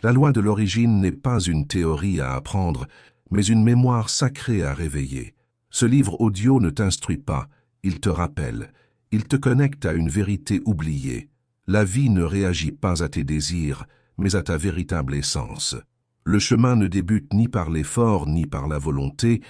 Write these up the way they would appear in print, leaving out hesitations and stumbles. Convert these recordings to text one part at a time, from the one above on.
La loi de l'origine n'est pas une théorie à apprendre, mais une mémoire sacrée à réveiller. Ce livre audio ne t'instruit pas, il te rappelle, il te connecte à une vérité oubliée. La vie ne réagit pas à tes désirs, mais à ta véritable essence. Le chemin ne débute ni par l'effort ni par la volonté,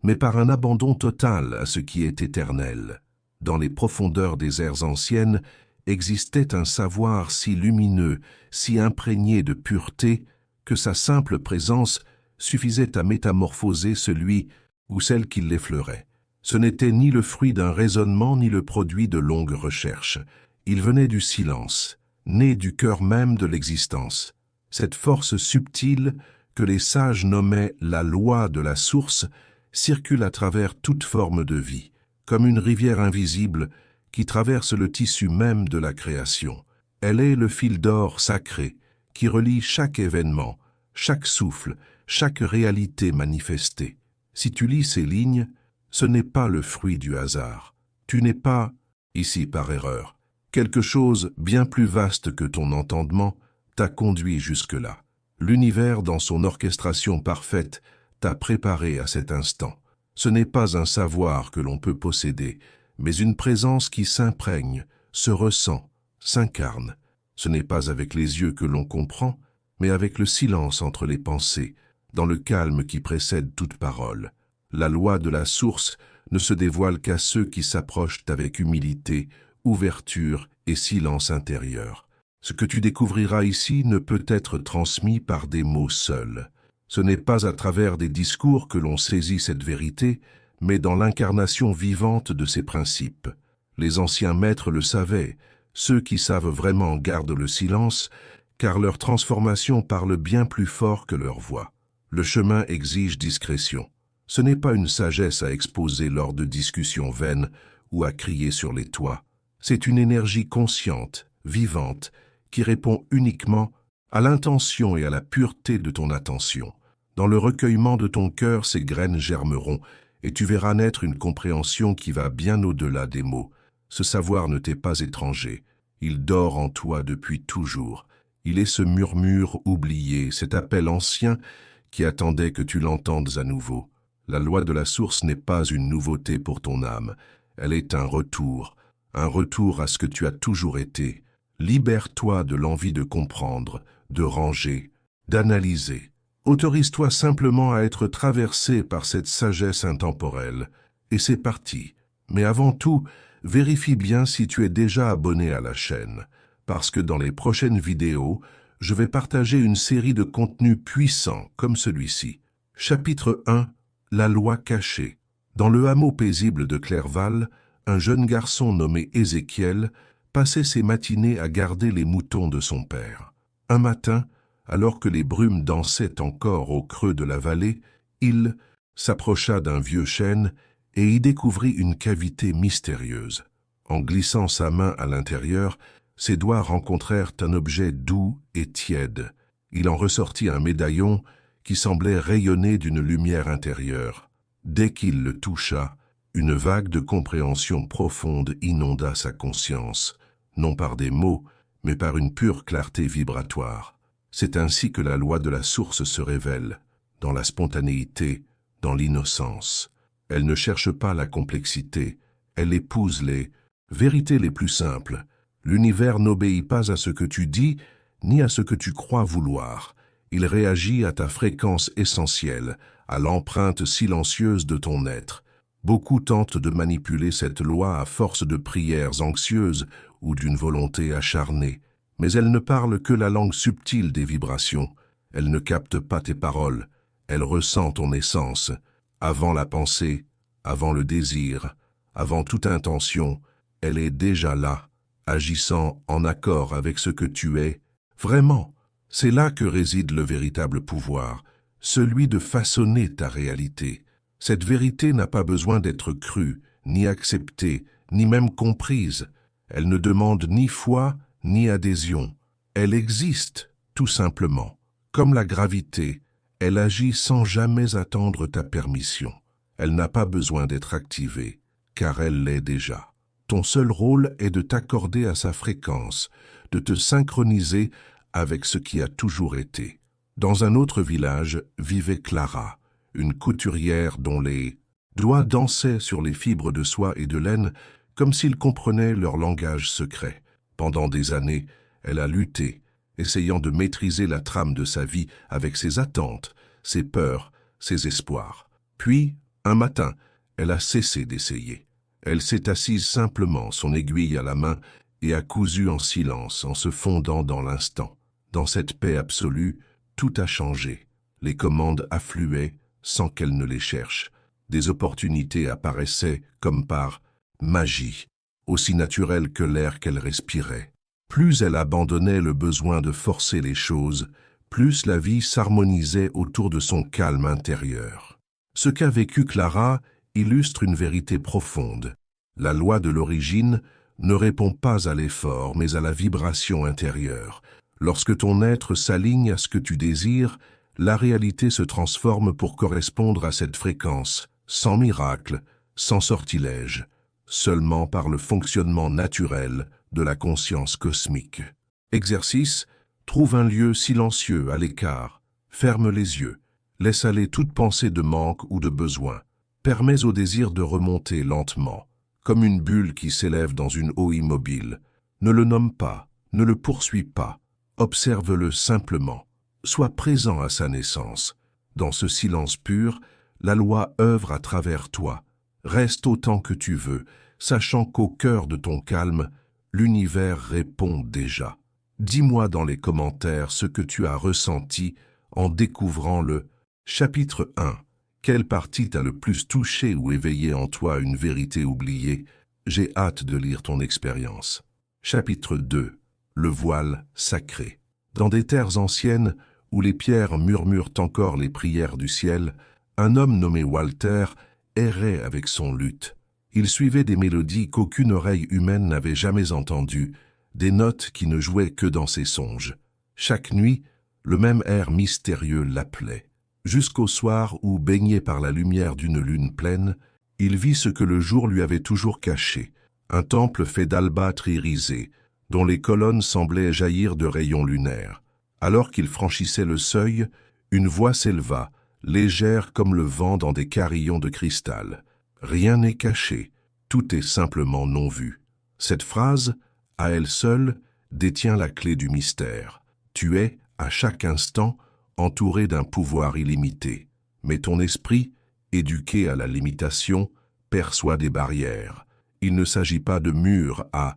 mais par un abandon total à ce qui est éternel. Dans les profondeurs des ères anciennes, existait un savoir si lumineux, si imprégné de pureté, que sa simple présence suffisait à métamorphoser celui ou celle qui l'effleurait. Ce n'était ni le fruit d'un raisonnement ni le produit de longues recherches. Il venait du silence, né du cœur même de l'existence. Cette force subtile, que les sages nommaient la loi de la source, circule à travers toute forme de vie, comme une rivière invisible qui traverse le tissu même de la création. Elle est le fil d'or sacré qui relie chaque événement, chaque souffle, chaque réalité manifestée. Si tu lis ces lignes, ce n'est pas le fruit du hasard. Tu n'es pas, ici par erreur. Quelque chose bien plus vaste que ton entendement t'a conduit jusque-là. L'univers, dans son orchestration parfaite, t'a préparé à cet instant. Ce n'est pas un savoir que l'on peut posséder, mais une présence qui s'imprègne, se ressent, s'incarne. Ce n'est pas avec les yeux que l'on comprend, mais avec le silence entre les pensées, dans le calme qui précède toute parole. La loi de la source ne se dévoile qu'à ceux qui s'approchent avec humilité, ouverture et silence intérieur. Ce que tu découvriras ici ne peut être transmis par des mots seuls. Ce n'est pas à travers des discours que l'on saisit cette vérité, mais dans l'incarnation vivante de ses principes. Les anciens maîtres le savaient, ceux qui savent vraiment gardent le silence, car leur transformation parle bien plus fort que leur voix. Le chemin exige discrétion. Ce n'est pas une sagesse à exposer lors de discussions vaines ou à crier sur les toits. C'est une énergie consciente, vivante, qui répond uniquement à l'intention et à la pureté de ton attention. Dans le recueillement de ton cœur, ces graines germeront, et tu verras naître une compréhension qui va bien au-delà des mots. Ce savoir ne t'est pas étranger. Il dort en toi depuis toujours. Il est ce murmure oublié, cet appel ancien qui attendait que tu l'entendes à nouveau. La loi de la source n'est pas une nouveauté pour ton âme. Elle est un retour à ce que tu as toujours été. Libère-toi de l'envie de comprendre, de ranger, d'analyser. Autorise-toi simplement à être traversé par cette sagesse intemporelle. Et c'est parti. Mais avant tout, vérifie bien si tu es déjà abonné à la chaîne, parce que dans les prochaines vidéos, je vais partager une série de contenus puissants comme celui-ci. Chapitre 1. La loi cachée. Dans le hameau paisible de Clerval, un jeune garçon nommé Ézéchiel passait ses matinées à garder les moutons de son père. Un matin, alors que les brumes dansaient encore au creux de la vallée, il s'approcha d'un vieux chêne et y découvrit une cavité mystérieuse. En glissant sa main à l'intérieur, ses doigts rencontrèrent un objet doux et tiède. Il en ressortit un médaillon qui semblait rayonner d'une lumière intérieure. Dès qu'il le toucha, une vague de compréhension profonde inonda sa conscience, non par des mots, mais par une pure clarté vibratoire. C'est ainsi que la loi de la source se révèle, dans la spontanéité, dans l'innocence. Elle ne cherche pas la complexité, elle épouse les vérités les plus simples. L'univers n'obéit pas à ce que tu dis, ni à ce que tu crois vouloir. Il réagit à ta fréquence essentielle, à l'empreinte silencieuse de ton être. Beaucoup tentent de manipuler cette loi à force de prières anxieuses ou d'une volonté acharnée. Mais elle ne parle que la langue subtile des vibrations. Elle ne capte pas tes paroles. Elle ressent ton essence. Avant la pensée, avant le désir, avant toute intention, elle est déjà là, agissant en accord avec ce que tu es. Vraiment, c'est là que réside le véritable pouvoir, celui de façonner ta réalité. Cette vérité n'a pas besoin d'être crue, ni acceptée, ni même comprise. Elle ne demande ni foi, ni adhésion. Elle existe, tout simplement. Comme la gravité, elle agit sans jamais attendre ta permission. Elle n'a pas besoin d'être activée, car elle l'est déjà. Ton seul rôle est de t'accorder à sa fréquence, de te synchroniser avec ce qui a toujours été. Dans un autre village vivait Clara, une couturière dont les doigts dansaient sur les fibres de soie et de laine comme s'ils comprenaient leur langage secret. Pendant des années, elle a lutté, essayant de maîtriser la trame de sa vie avec ses attentes, ses peurs, ses espoirs. Puis, un matin, elle a cessé d'essayer. Elle s'est assise simplement, son aiguille à la main, et a cousu en silence, en se fondant dans l'instant. Dans cette paix absolue, tout a changé. Les commandes affluaient sans qu'elle ne les cherche. Des opportunités apparaissaient comme par magie, aussi naturelle que l'air qu'elle respirait. Plus elle abandonnait le besoin de forcer les choses, plus la vie s'harmonisait autour de son calme intérieur. Ce qu'a vécu Clara illustre une vérité profonde. La loi de l'origine ne répond pas à l'effort, mais à la vibration intérieure. Lorsque ton être s'aligne à ce que tu désires, la réalité se transforme pour correspondre à cette fréquence, sans miracle, sans sortilège, seulement par le fonctionnement naturel de la conscience cosmique. Exercice, trouve un lieu silencieux à l'écart, ferme les yeux, laisse aller toute pensée de manque ou de besoin, permets au désir de remonter lentement, comme une bulle qui s'élève dans une eau immobile. Ne le nomme pas, ne le poursuis pas, observe-le simplement, sois présent à sa naissance. Dans ce silence pur, la loi œuvre à travers toi. Reste autant que tu veux, sachant qu'au cœur de ton calme, l'univers répond déjà. Dis-moi dans les commentaires ce que tu as ressenti en découvrant le chapitre 1. Quelle partie t'a le plus touché ou éveillé en toi une vérité oubliée? J'ai hâte de lire ton expérience. Chapitre 2. Le voile sacré. Dans des terres anciennes, où les pierres murmurent encore les prières du ciel, un homme nommé Walter errait avec son luth. Il suivait des mélodies qu'aucune oreille humaine n'avait jamais entendues, des notes qui ne jouaient que dans ses songes. Chaque nuit, le même air mystérieux l'appelait. Jusqu'au soir où, baigné par la lumière d'une lune pleine, il vit ce que le jour lui avait toujours caché, un temple fait d'albâtre irisé, dont les colonnes semblaient jaillir de rayons lunaires. Alors qu'il franchissait le seuil, une voix s'éleva, légère comme le vent dans des carillons de cristal. Rien n'est caché, tout est simplement non vu. Cette phrase, à elle seule, détient la clé du mystère. Tu es, à chaque instant, entouré d'un pouvoir illimité. Mais ton esprit, éduqué à la limitation, perçoit des barrières. Il ne s'agit pas de murs à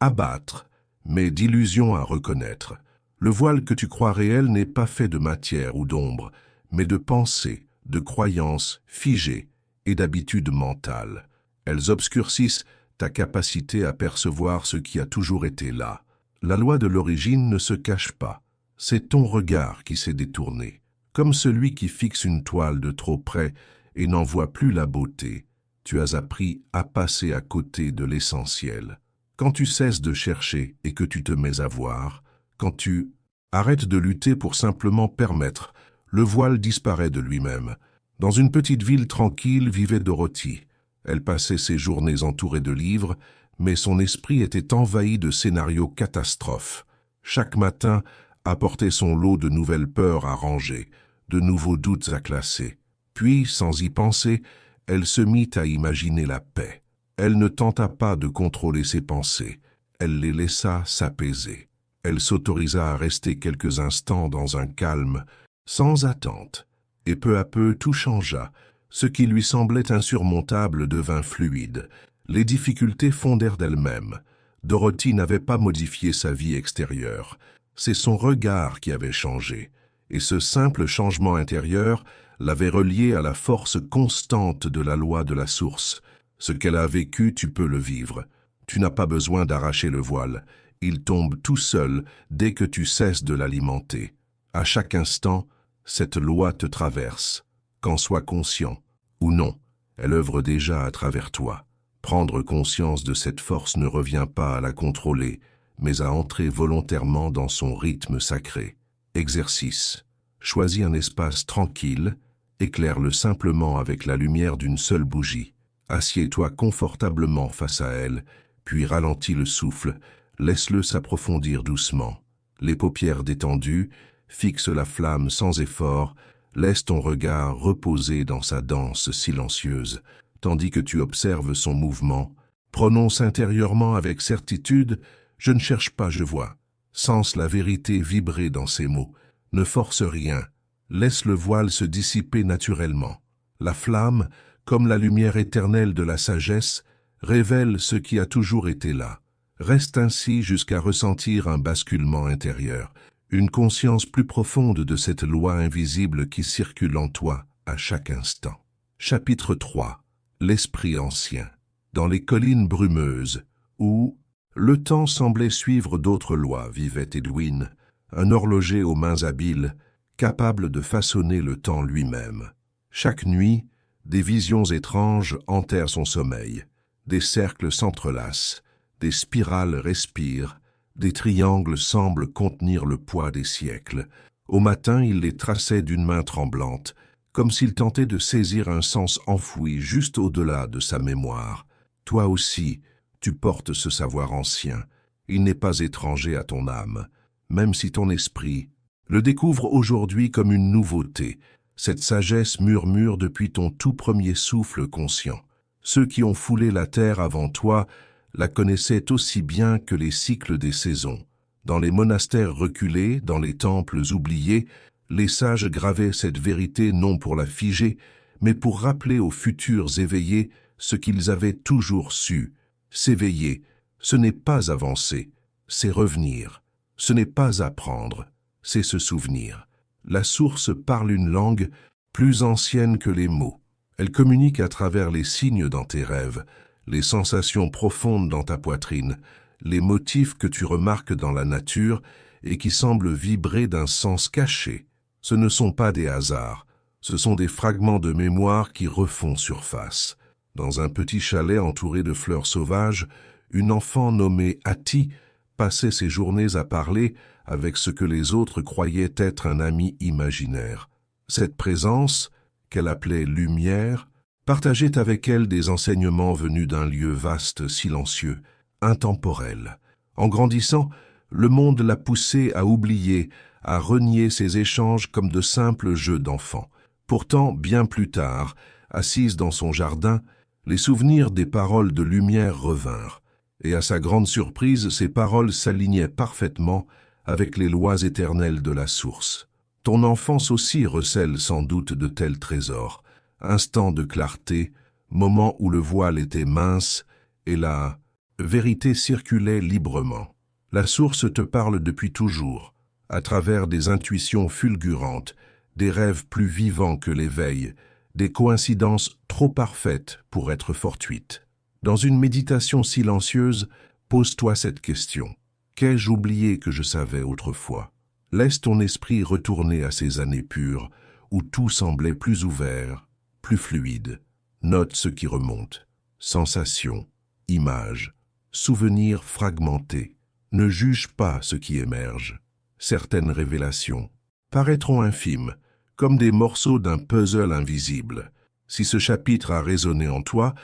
abattre, mais d'illusions à reconnaître. Le voile que tu crois réel n'est pas fait de matière ou d'ombre, mais de pensées, de croyances figées et d'habitudes mentales. Elles obscurcissent ta capacité à percevoir ce qui a toujours été là. La loi de l'origine ne se cache pas. C'est ton regard qui s'est détourné, comme celui qui fixe une toile de trop près et n'en voit plus la beauté. Tu as appris à passer à côté de l'essentiel. Quand tu cesses de chercher et que tu te mets à voir, quand tu arrêtes de lutter pour simplement permettre, le voile disparaît de lui-même. Dans une petite ville tranquille vivait Dorothy. Elle passait ses journées entourée de livres, mais son esprit était envahi de scénarios catastrophes. Chaque matin apportait son lot de nouvelles peurs à ranger, de nouveaux doutes à classer. Puis, sans y penser, elle se mit à imaginer la paix. Elle ne tenta pas de contrôler ses pensées, elle les laissa s'apaiser. Elle s'autorisa à rester quelques instants dans un calme, sans attente, et peu à peu tout changea. Ce qui lui semblait insurmontable devint fluide. Les difficultés fondèrent d'elles-mêmes. Dorothy n'avait pas modifié sa vie extérieure. C'est son regard qui avait changé. Et ce simple changement intérieur l'avait reliée à la force constante de la loi de la source. Ce qu'elle a vécu, tu peux le vivre. Tu n'as pas besoin d'arracher le voile. Il tombe tout seul dès que tu cesses de l'alimenter. À chaque instant, cette loi te traverse. Qu'en sois conscient ou non, elle œuvre déjà à travers toi. Prendre conscience de cette force ne revient pas à la contrôler, mais à entrer volontairement dans son rythme sacré. Exercice. Choisis un espace tranquille, éclaire-le simplement avec la lumière d'une seule bougie. Assieds-toi confortablement face à elle, puis ralentis le souffle, laisse-le s'approfondir doucement. Les paupières détendues, fixe la flamme sans effort, laisse ton regard reposer dans sa danse silencieuse, tandis que tu observes son mouvement. Prononce intérieurement avec certitude « Je ne cherche pas, je vois ». Sens la vérité vibrer dans ses mots. Ne force rien. Laisse le voile se dissiper naturellement. La flamme, comme la lumière éternelle de la sagesse, révèle ce qui a toujours été là. Reste ainsi jusqu'à ressentir un basculement intérieur, une conscience plus profonde de cette loi invisible qui circule en toi à chaque instant. Chapitre 3. L'esprit ancien. Dans les collines brumeuses, où le temps semblait suivre d'autres lois, vivait Edwin, un horloger aux mains habiles, capable de façonner le temps lui-même. Chaque nuit, des visions étranges enterrent son sommeil. Des cercles s'entrelacent, des spirales respirent, des triangles semblent contenir le poids des siècles. Au matin, il les traçait d'une main tremblante, comme s'il tentait de saisir un sens enfoui juste au-delà de sa mémoire. Toi aussi, tu portes ce savoir ancien. Il n'est pas étranger à ton âme, même si ton esprit le découvre aujourd'hui comme une nouveauté. Cette sagesse murmure depuis ton tout premier souffle conscient. Ceux qui ont foulé la terre avant toi la connaissaient aussi bien que les cycles des saisons. Dans les monastères reculés, dans les temples oubliés, les sages gravaient cette vérité non pour la figer, mais pour rappeler aux futurs éveillés ce qu'ils avaient toujours su. S'éveiller, ce n'est pas avancer, c'est revenir. Ce n'est pas apprendre, c'est se souvenir. La source parle une langue plus ancienne que les mots. Elle communique à travers les signes dans tes rêves, les sensations profondes dans ta poitrine, les motifs que tu remarques dans la nature et qui semblent vibrer d'un sens caché. Ce ne sont pas des hasards, ce sont des fragments de mémoire qui refont surface. Dans un petit chalet entouré de fleurs sauvages, une enfant nommée Hattie passait ses journées à parler avec ce que les autres croyaient être un ami imaginaire. Cette présence, qu'elle appelait lumière, partageait avec elle des enseignements venus d'un lieu vaste, silencieux, intemporel. En grandissant, le monde l'a poussée à oublier, à renier ces échanges comme de simples jeux d'enfants. Pourtant, bien plus tard, assise dans son jardin, les souvenirs des paroles de lumière revinrent, et à sa grande surprise, ces paroles s'alignaient parfaitement avec les lois éternelles de la source. Ton enfance aussi recèle sans doute de tels trésors, instants de clarté, moments où le voile était mince et la vérité circulait librement. La source te parle depuis toujours, à travers des intuitions fulgurantes, des rêves plus vivants que l'éveil, des coïncidences trop parfaites pour être fortuites. Dans une méditation silencieuse, pose-toi cette question. Qu'ai-je oublié que je savais autrefois? Laisse ton esprit retourner à ces années pures, où tout semblait plus ouvert, plus fluide. Note ce qui remonte. Sensations, images, souvenirs fragmentés. Ne juge pas ce qui émerge. Certaines révélations paraîtront infimes, comme des morceaux d'un puzzle invisible. Si ce chapitre a résonné en toi,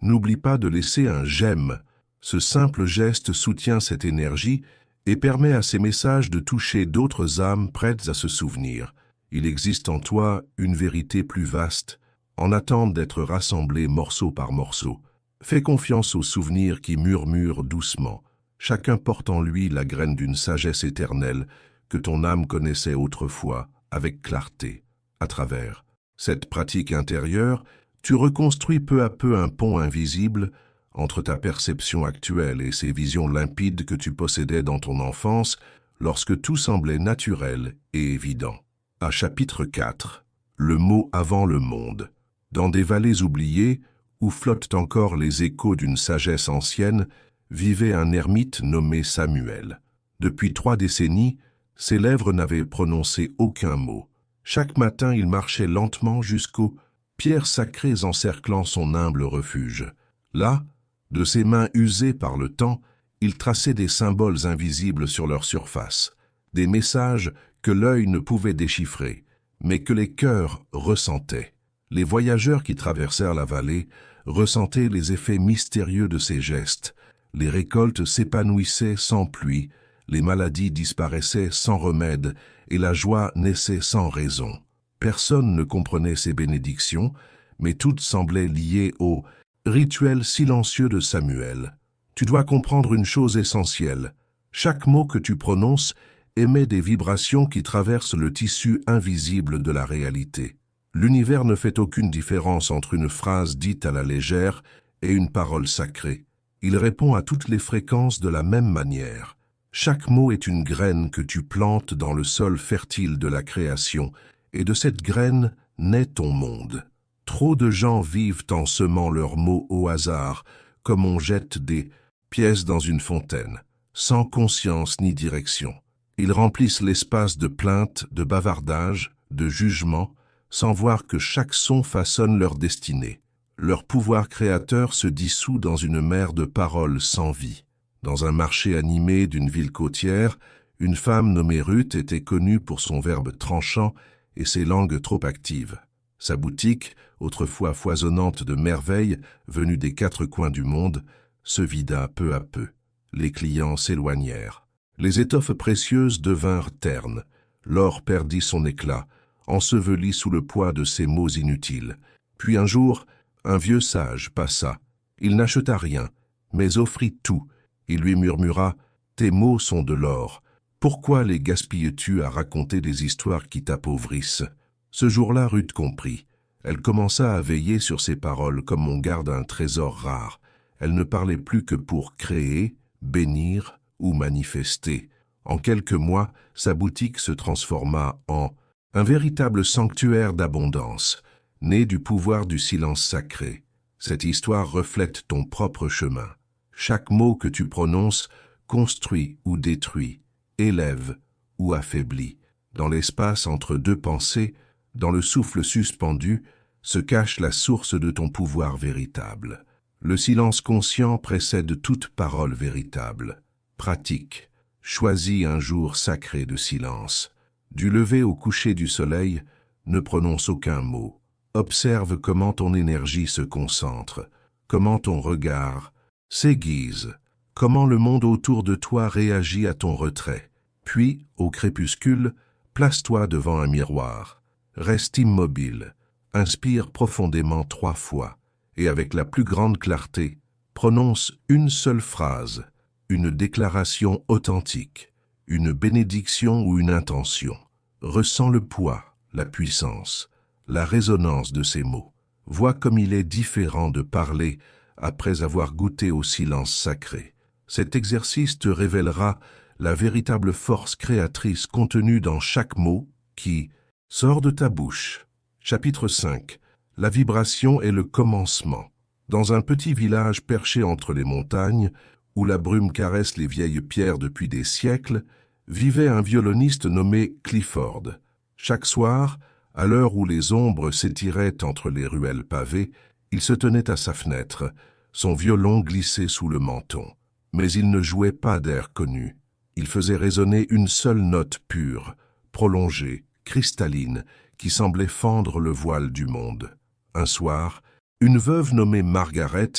n'oublie pas de laisser un j'aime. Ce simple geste soutient cette énergie et permet à ces messages de toucher d'autres âmes prêtes à se souvenir. Il existe en toi une vérité plus vaste, en attente d'être rassemblée morceau par morceau. Fais confiance aux souvenirs qui murmurent doucement. Chacun porte en lui la graine d'une sagesse éternelle que ton âme connaissait autrefois avec clarté. À travers cette pratique intérieure, tu reconstruis peu à peu un pont invisible entre ta perception actuelle et ces visions limpides que tu possédais dans ton enfance lorsque tout semblait naturel et évident. À chapitre 4, le mot avant le monde. Dans des vallées oubliées, où flottent encore les échos d'une sagesse ancienne, vivait un ermite nommé Samuel. Depuis 3 décennies, ses lèvres n'avaient prononcé aucun mot. Chaque matin, il marchait lentement jusqu'aux pierres sacrées encerclant son humble refuge. Là, de ses mains usées par le temps, il traçait des symboles invisibles sur leur surface, des messages que l'œil ne pouvait déchiffrer, mais que les cœurs ressentaient. Les voyageurs qui traversèrent la vallée ressentaient les effets mystérieux de ces gestes. Les récoltes s'épanouissaient sans pluie, les maladies disparaissaient sans remède et la joie naissait sans raison. Personne ne comprenait ces bénédictions, mais toutes semblaient liées au rituel silencieux de Samuel. Tu dois comprendre une chose essentielle. Chaque mot que tu prononces émet des vibrations qui traversent le tissu invisible de la réalité. L'univers ne fait aucune différence entre une phrase dite à la légère et une parole sacrée. Il répond à toutes les fréquences de la même manière. Chaque mot est une graine que tu plantes dans le sol fertile de la création, et de cette graine naît ton monde. Trop de gens vivent en semant leurs mots au hasard, comme on jette des pièces dans une fontaine, sans conscience ni direction. Ils remplissent l'espace de plaintes, de bavardages, de jugements, sans voir que chaque son façonne leur destinée. Leur pouvoir créateur se dissout dans une mer de paroles sans vie. Dans un marché animé d'une ville côtière, une femme nommée Ruth était connue pour son verbe tranchant et ses langues trop actives. Sa boutique, autrefois foisonnante de merveilles venues des quatre coins du monde, se vida peu à peu. Les clients s'éloignèrent. Les étoffes précieuses devinrent ternes. L'or perdit son éclat, enseveli sous le poids de ses mots inutiles. Puis un jour, un vieux sage passa. Il n'acheta rien, mais offrit tout. Il lui murmura « Tes mots sont de l'or. Pourquoi les gaspilles-tu à raconter des histoires qui t'appauvrissent ?» Ce jour-là, Ruth comprit. Elle commença à veiller sur ses paroles comme on garde un trésor rare. Elle ne parlait plus que pour créer, bénir ou manifester. En quelques mois, sa boutique se transforma en un véritable sanctuaire d'abondance, né du pouvoir du silence sacré. Cette histoire reflète ton propre chemin. Chaque mot que tu prononces construit ou détruit, élève ou affaiblit. Dans l'espace entre deux pensées, dans le souffle suspendu, se cache la source de ton pouvoir véritable. Le silence conscient précède toute parole véritable. Pratique. Choisis un jour sacré de silence. Du lever au coucher du soleil, ne prononce aucun mot. Observe comment ton énergie se concentre, comment ton regard s'aiguise, comment le monde autour de toi réagit à ton retrait. Puis, au crépuscule, place-toi devant un miroir. Reste immobile, inspire profondément 3 fois, et avec la plus grande clarté, prononce une seule phrase, une déclaration authentique, une bénédiction ou une intention. Ressens le poids, la puissance, la résonance de ces mots. Vois comme il est différent de parler après avoir goûté au silence sacré. Cet exercice te révélera la véritable force créatrice contenue dans chaque mot qui sort de ta bouche. Chapitre 5. La vibration est le commencement. Dans un petit village perché entre les montagnes, où la brume caresse les vieilles pierres depuis des siècles, vivait un violoniste nommé Clifford. Chaque soir, à l'heure où les ombres s'étiraient entre les ruelles pavées, il se tenait à sa fenêtre, son violon glissé sous le menton. Mais il ne jouait pas d'air connu. Il faisait résonner une seule note pure, prolongée, cristalline, qui semblait fendre le voile du monde. Un soir, une veuve nommée Margaret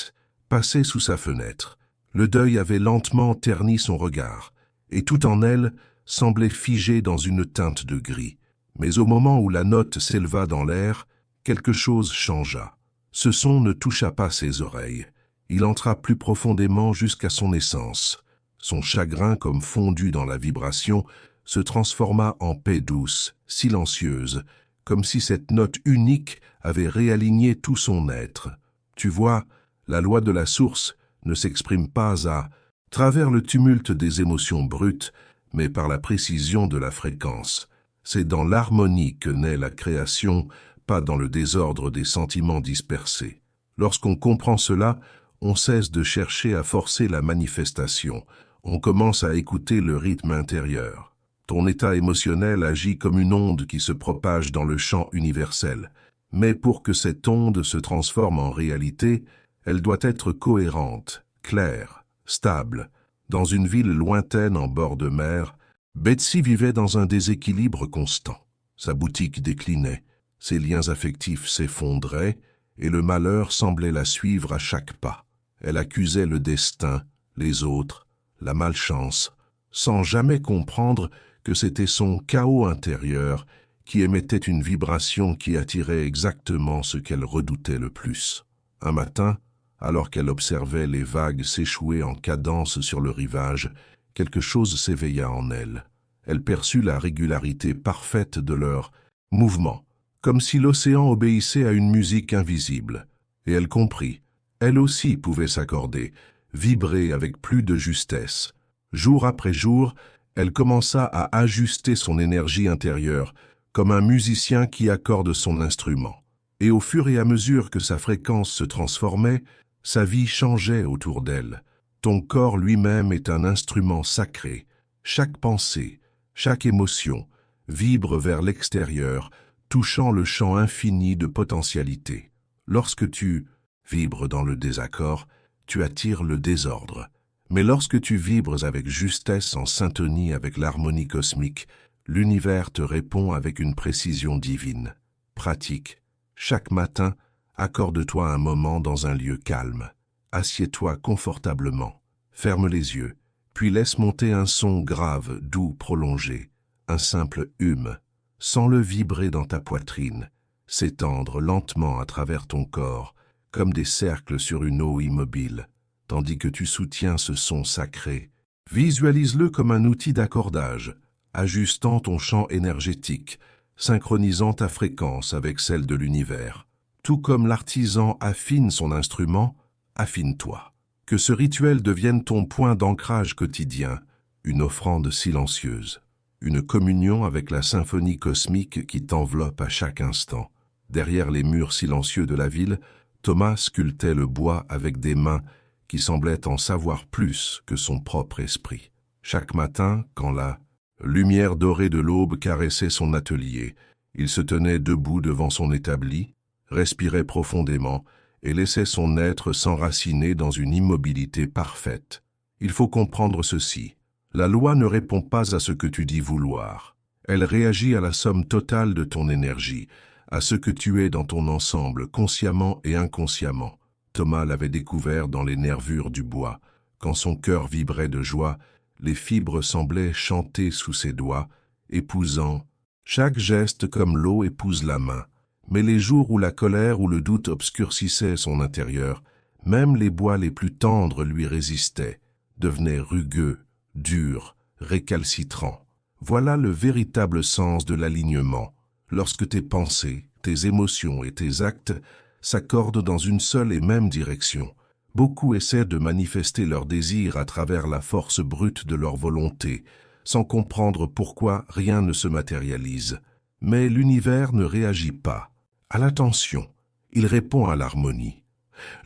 passait sous sa fenêtre. Le deuil avait lentement terni son regard, et tout en elle semblait figé dans une teinte de gris. Mais au moment où la note s'éleva dans l'air, quelque chose changea. Ce son ne toucha pas ses oreilles. Il entra plus profondément jusqu'à son essence. Son chagrin, comme fondu dans la vibration, se transforma en paix douce, silencieuse, comme si cette note unique avait réaligné tout son être. Tu vois, la loi de la source ne s'exprime pas à travers le tumulte des émotions brutes, mais par la précision de la fréquence. C'est dans l'harmonie que naît la création, pas dans le désordre des sentiments dispersés. Lorsqu'on comprend cela, on cesse de chercher à forcer la manifestation. On commence à écouter le rythme intérieur. Ton état émotionnel agit comme une onde qui se propage dans le champ universel. Mais pour que cette onde se transforme en réalité, elle doit être cohérente, claire, stable. Dans une ville lointaine en bord de mer, Betsy vivait dans un déséquilibre constant. Sa boutique déclinait, ses liens affectifs s'effondraient et le malheur semblait la suivre à chaque pas. Elle accusait le destin, les autres, la malchance, sans jamais comprendre que c'était son chaos intérieur qui émettait une vibration qui attirait exactement ce qu'elle redoutait le plus. Un matin, alors qu'elle observait les vagues s'échouer en cadence sur le rivage, quelque chose s'éveilla en elle. Elle perçut la régularité parfaite de leurs mouvements, comme si l'océan obéissait à une musique invisible. Et elle comprit, elle aussi pouvait s'accorder, vibrer avec plus de justesse. Jour après jour, elle commença à ajuster son énergie intérieure, comme un musicien qui accorde son instrument. Et au fur et à mesure que sa fréquence se transformait, sa vie changeait autour d'elle. Ton corps lui-même est un instrument sacré. Chaque pensée, chaque émotion vibre vers l'extérieur, touchant le champ infini de potentialités. Lorsque tu vibres dans le désaccord, tu attires le désordre. Mais lorsque tu vibres avec justesse en syntonie avec l'harmonie cosmique, l'univers te répond avec une précision divine. Pratique. Chaque matin, accorde-toi un moment dans un lieu calme. Assieds-toi confortablement. Ferme les yeux, puis laisse monter un son grave, doux, prolongé, un simple hum. Sens-le vibrer dans ta poitrine, s'étendre lentement à travers ton corps, comme des cercles sur une eau immobile, tandis que tu soutiens ce son sacré. Visualise-le comme un outil d'accordage, ajustant ton champ énergétique, synchronisant ta fréquence avec celle de l'univers. Tout comme l'artisan affine son instrument, affine-toi. Que ce rituel devienne ton point d'ancrage quotidien, une offrande silencieuse, une communion avec la symphonie cosmique qui t'enveloppe à chaque instant. Derrière les murs silencieux de la ville, Thomas sculptait le bois avec des mains qui semblaient en savoir plus que son propre esprit. Chaque matin, quand la lumière dorée de l'aube caressait son atelier, il se tenait debout devant son établi, respirait profondément et laissait son être s'enraciner dans une immobilité parfaite. Il faut comprendre ceci. La loi ne répond pas à ce que tu dis vouloir. Elle réagit à la somme totale de ton énergie, à ce que tu es dans ton ensemble, consciemment et inconsciemment. Thomas l'avait découvert dans les nervures du bois. Quand son cœur vibrait de joie, les fibres semblaient chanter sous ses doigts, épousant chaque geste comme l'eau épouse la main. Mais les jours où la colère ou le doute obscurcissaient son intérieur, même les bois les plus tendres lui résistaient, devenaient rugueux, durs, récalcitrants. Voilà le véritable sens de l'alignement. Lorsque tes pensées, tes émotions et tes actes s'accordent dans une seule et même direction, beaucoup essaient de manifester leurs désirs à travers la force brute de leur volonté, sans comprendre pourquoi rien ne se matérialise. Mais l'univers ne réagit pas à l'attention, il répond à l'harmonie.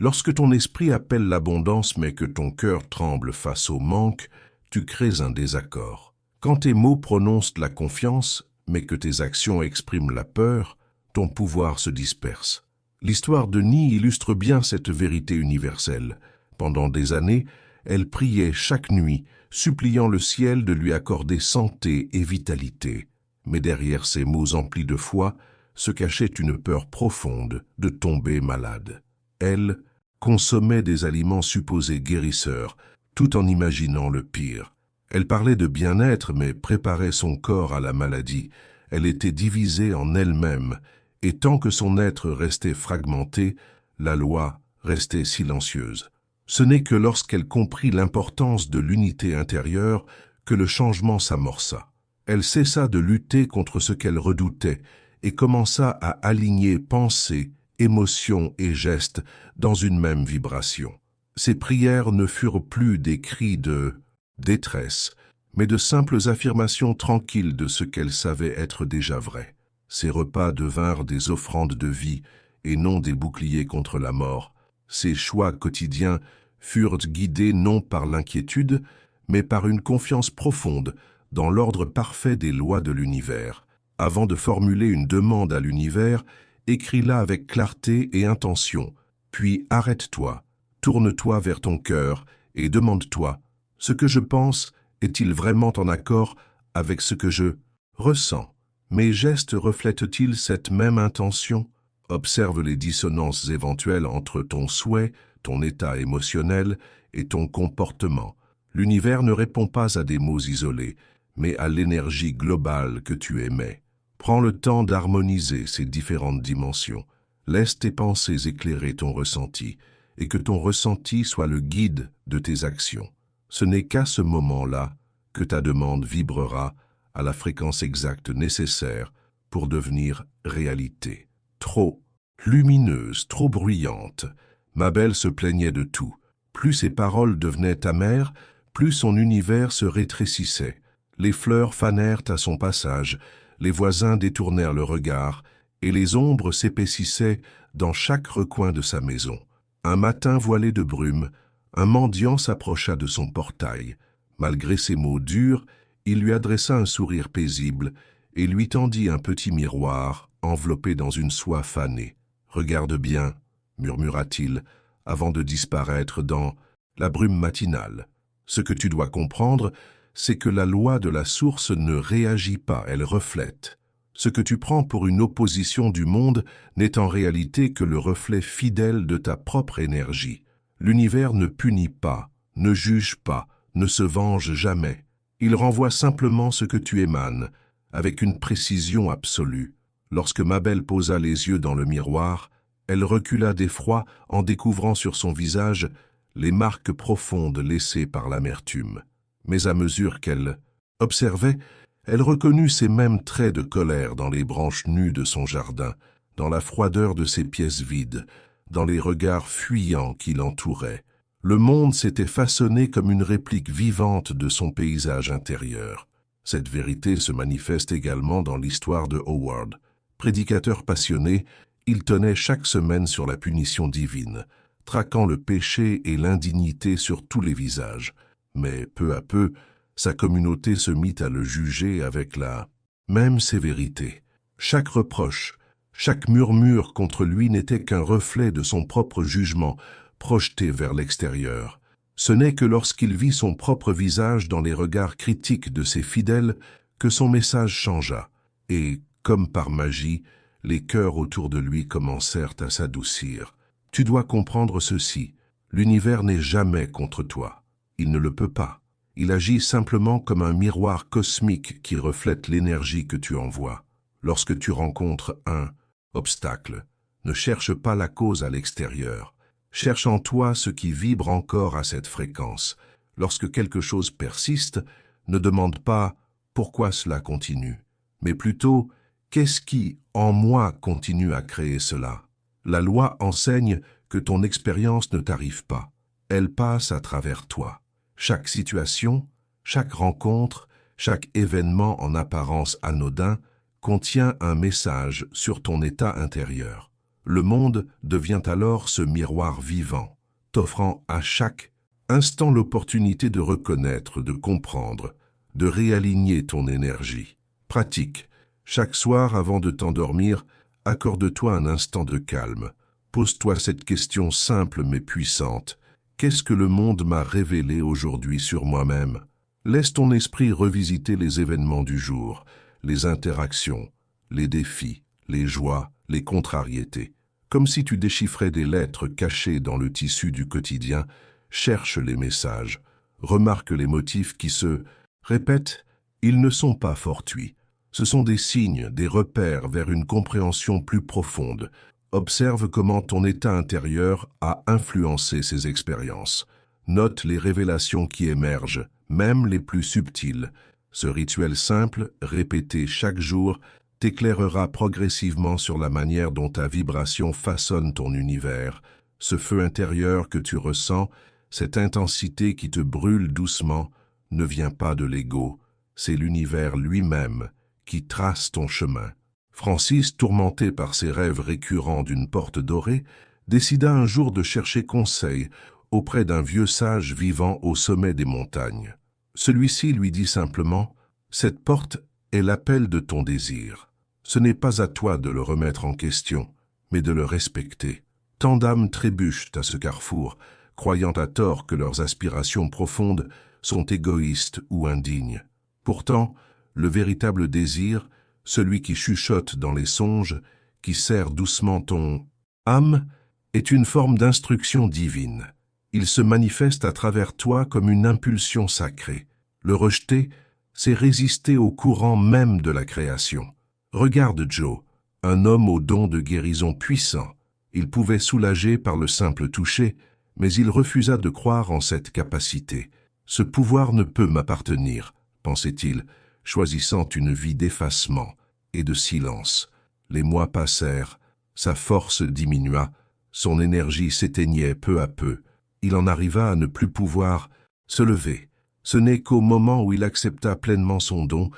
Lorsque ton esprit appelle l'abondance mais que ton cœur tremble face au manque, tu crées un désaccord. Quand tes mots prononcent la confiance, mais que tes actions expriment la peur, ton pouvoir se disperse. L'histoire de Nie illustre bien cette vérité universelle. Pendant des années, elle priait chaque nuit, suppliant le ciel de lui accorder santé et vitalité. Mais derrière ces mots emplis de foi, se cachait une peur profonde de tomber malade. Elle consommait des aliments supposés guérisseurs, tout en imaginant le pire. Elle parlait de bien-être, mais préparait son corps à la maladie. Elle était divisée en elle-même, et tant que son être restait fragmenté, la loi restait silencieuse. Ce n'est que lorsqu'elle comprit l'importance de l'unité intérieure que le changement s'amorça. Elle cessa de lutter contre ce qu'elle redoutait et commença à aligner pensée, émotion et gestes dans une même vibration. Ses prières ne furent plus des cris de détresse, mais de simples affirmations tranquilles de ce qu'elle savait être déjà vrai. Ses repas devinrent des offrandes de vie et non des boucliers contre la mort. Ses choix quotidiens furent guidés non par l'inquiétude, mais par une confiance profonde dans l'ordre parfait des lois de l'univers. Avant de formuler une demande à l'univers, écris-la avec clarté et intention, puis arrête-toi, tourne-toi vers ton cœur et demande-toi, ce que je pense est-il vraiment en accord avec ce que je ressens? Mes gestes reflètent-ils cette même intention? Observe les dissonances éventuelles entre ton souhait, ton état émotionnel et ton comportement. L'univers ne répond pas à des mots isolés, mais à l'énergie globale que tu émets. Prends le temps d'harmoniser ces différentes dimensions. Laisse tes pensées éclairer ton ressenti, et que ton ressenti soit le guide de tes actions. Ce n'est qu'à ce moment-là que ta demande vibrera à la fréquence exacte nécessaire pour devenir réalité. Trop lumineuse, trop bruyante, ma belle se plaignait de tout. Plus ses paroles devenaient amères, plus son univers se rétrécissait. Les fleurs fanèrent à son passage, les voisins détournèrent le regard, et les ombres s'épaississaient dans chaque recoin de sa maison. Un matin voilé de brume, un mendiant s'approcha de son portail. Malgré ses mots durs, il lui adressa un sourire paisible et lui tendit un petit miroir enveloppé dans une soie fanée. « Regarde bien », murmura-t-il, avant de disparaître dans la brume matinale. Ce que tu dois comprendre, c'est que la loi de la source ne réagit pas, elle reflète. Ce que tu prends pour une opposition du monde n'est en réalité que le reflet fidèle de ta propre énergie. L'univers ne punit pas, ne juge pas, ne se venge jamais. Il renvoie simplement ce que tu émanes, avec une précision absolue. Lorsque Mabel posa les yeux dans le miroir, elle recula d'effroi en découvrant sur son visage les marques profondes laissées par l'amertume. Mais à mesure qu'elle observait, elle reconnut ces mêmes traits de colère dans les branches nues de son jardin, dans la froideur de ses pièces vides, dans les regards fuyants qui l'entouraient. Le monde s'était façonné comme une réplique vivante de son paysage intérieur. Cette vérité se manifeste également dans l'histoire de Howard. Prédicateur passionné, il tenait chaque semaine sur la punition divine, traquant le péché et l'indignité sur tous les visages. Mais peu à peu, sa communauté se mit à le juger avec la même sévérité. Chaque reproche, chaque murmure contre lui n'était qu'un reflet de son propre jugement, projeté vers l'extérieur. Ce n'est que lorsqu'il vit son propre visage dans les regards critiques de ses fidèles que son message changea, et, comme par magie, les cœurs autour de lui commencèrent à s'adoucir. Tu dois comprendre ceci, l'univers n'est jamais contre toi. Il ne le peut pas. Il agit simplement comme un miroir cosmique qui reflète l'énergie que tu envoies. Lorsque tu rencontres un obstacle, ne cherche pas la cause à l'extérieur. Cherche en toi ce qui vibre encore à cette fréquence. Lorsque quelque chose persiste, ne demande pas « pourquoi cela continue ?» mais plutôt « qu'est-ce qui, en moi, continue à créer cela ?» La loi enseigne que ton expérience ne t'arrive pas. Elle passe à travers toi. Chaque situation, chaque rencontre, chaque événement en apparence anodin contient un message sur ton état intérieur. Le monde devient alors ce miroir vivant, t'offrant à chaque instant l'opportunité de reconnaître, de comprendre, de réaligner ton énergie. Pratique. Chaque soir, avant de t'endormir, accorde-toi un instant de calme. Pose-toi cette question simple mais puissante. Qu'est-ce que le monde m'a révélé aujourd'hui sur moi-même? Laisse ton esprit revisiter les événements du jour, les interactions, les défis, les joies, les contrariétés. Comme si tu déchiffrais des lettres cachées dans le tissu du quotidien, cherche les messages, remarque les motifs qui se répètent. Ils ne sont pas fortuits. Ce sont des signes, des repères vers une compréhension plus profonde. Observe comment ton état intérieur a influencé ces expériences. Note les révélations qui émergent, même les plus subtiles. Ce rituel simple, répété chaque jour, t'éclairera progressivement sur la manière dont ta vibration façonne ton univers. Ce feu intérieur que tu ressens, cette intensité qui te brûle doucement, ne vient pas de l'ego. C'est l'univers lui-même qui trace ton chemin. Francis, tourmenté par ses rêves récurrents d'une porte dorée, décida un jour de chercher conseil auprès d'un vieux sage vivant au sommet des montagnes. Celui-ci lui dit simplement « Cette porte est l'appel de ton désir. Ce n'est pas à toi de le remettre en question, mais de le respecter. » Tant d'âmes trébuchent à ce carrefour, croyant à tort que leurs aspirations profondes sont égoïstes ou indignes. Pourtant, le véritable désir, celui qui chuchote dans les songes, qui serre doucement ton âme, est une forme d'instruction divine. Il se manifeste à travers toi comme une impulsion sacrée. Le rejeter, c'est résister au courant même de la création. Regarde Joe, un homme au don de guérison puissant. Il pouvait soulager par le simple toucher, mais il refusa de croire en cette capacité. Ce pouvoir ne peut m'appartenir, pensait-il, choisissant une vie d'effacement et de silence. Les mois passèrent, sa force diminua, son énergie s'éteignait peu à peu. Il en arriva à ne plus pouvoir se lever. Ce n'est qu'au moment où il accepta pleinement son don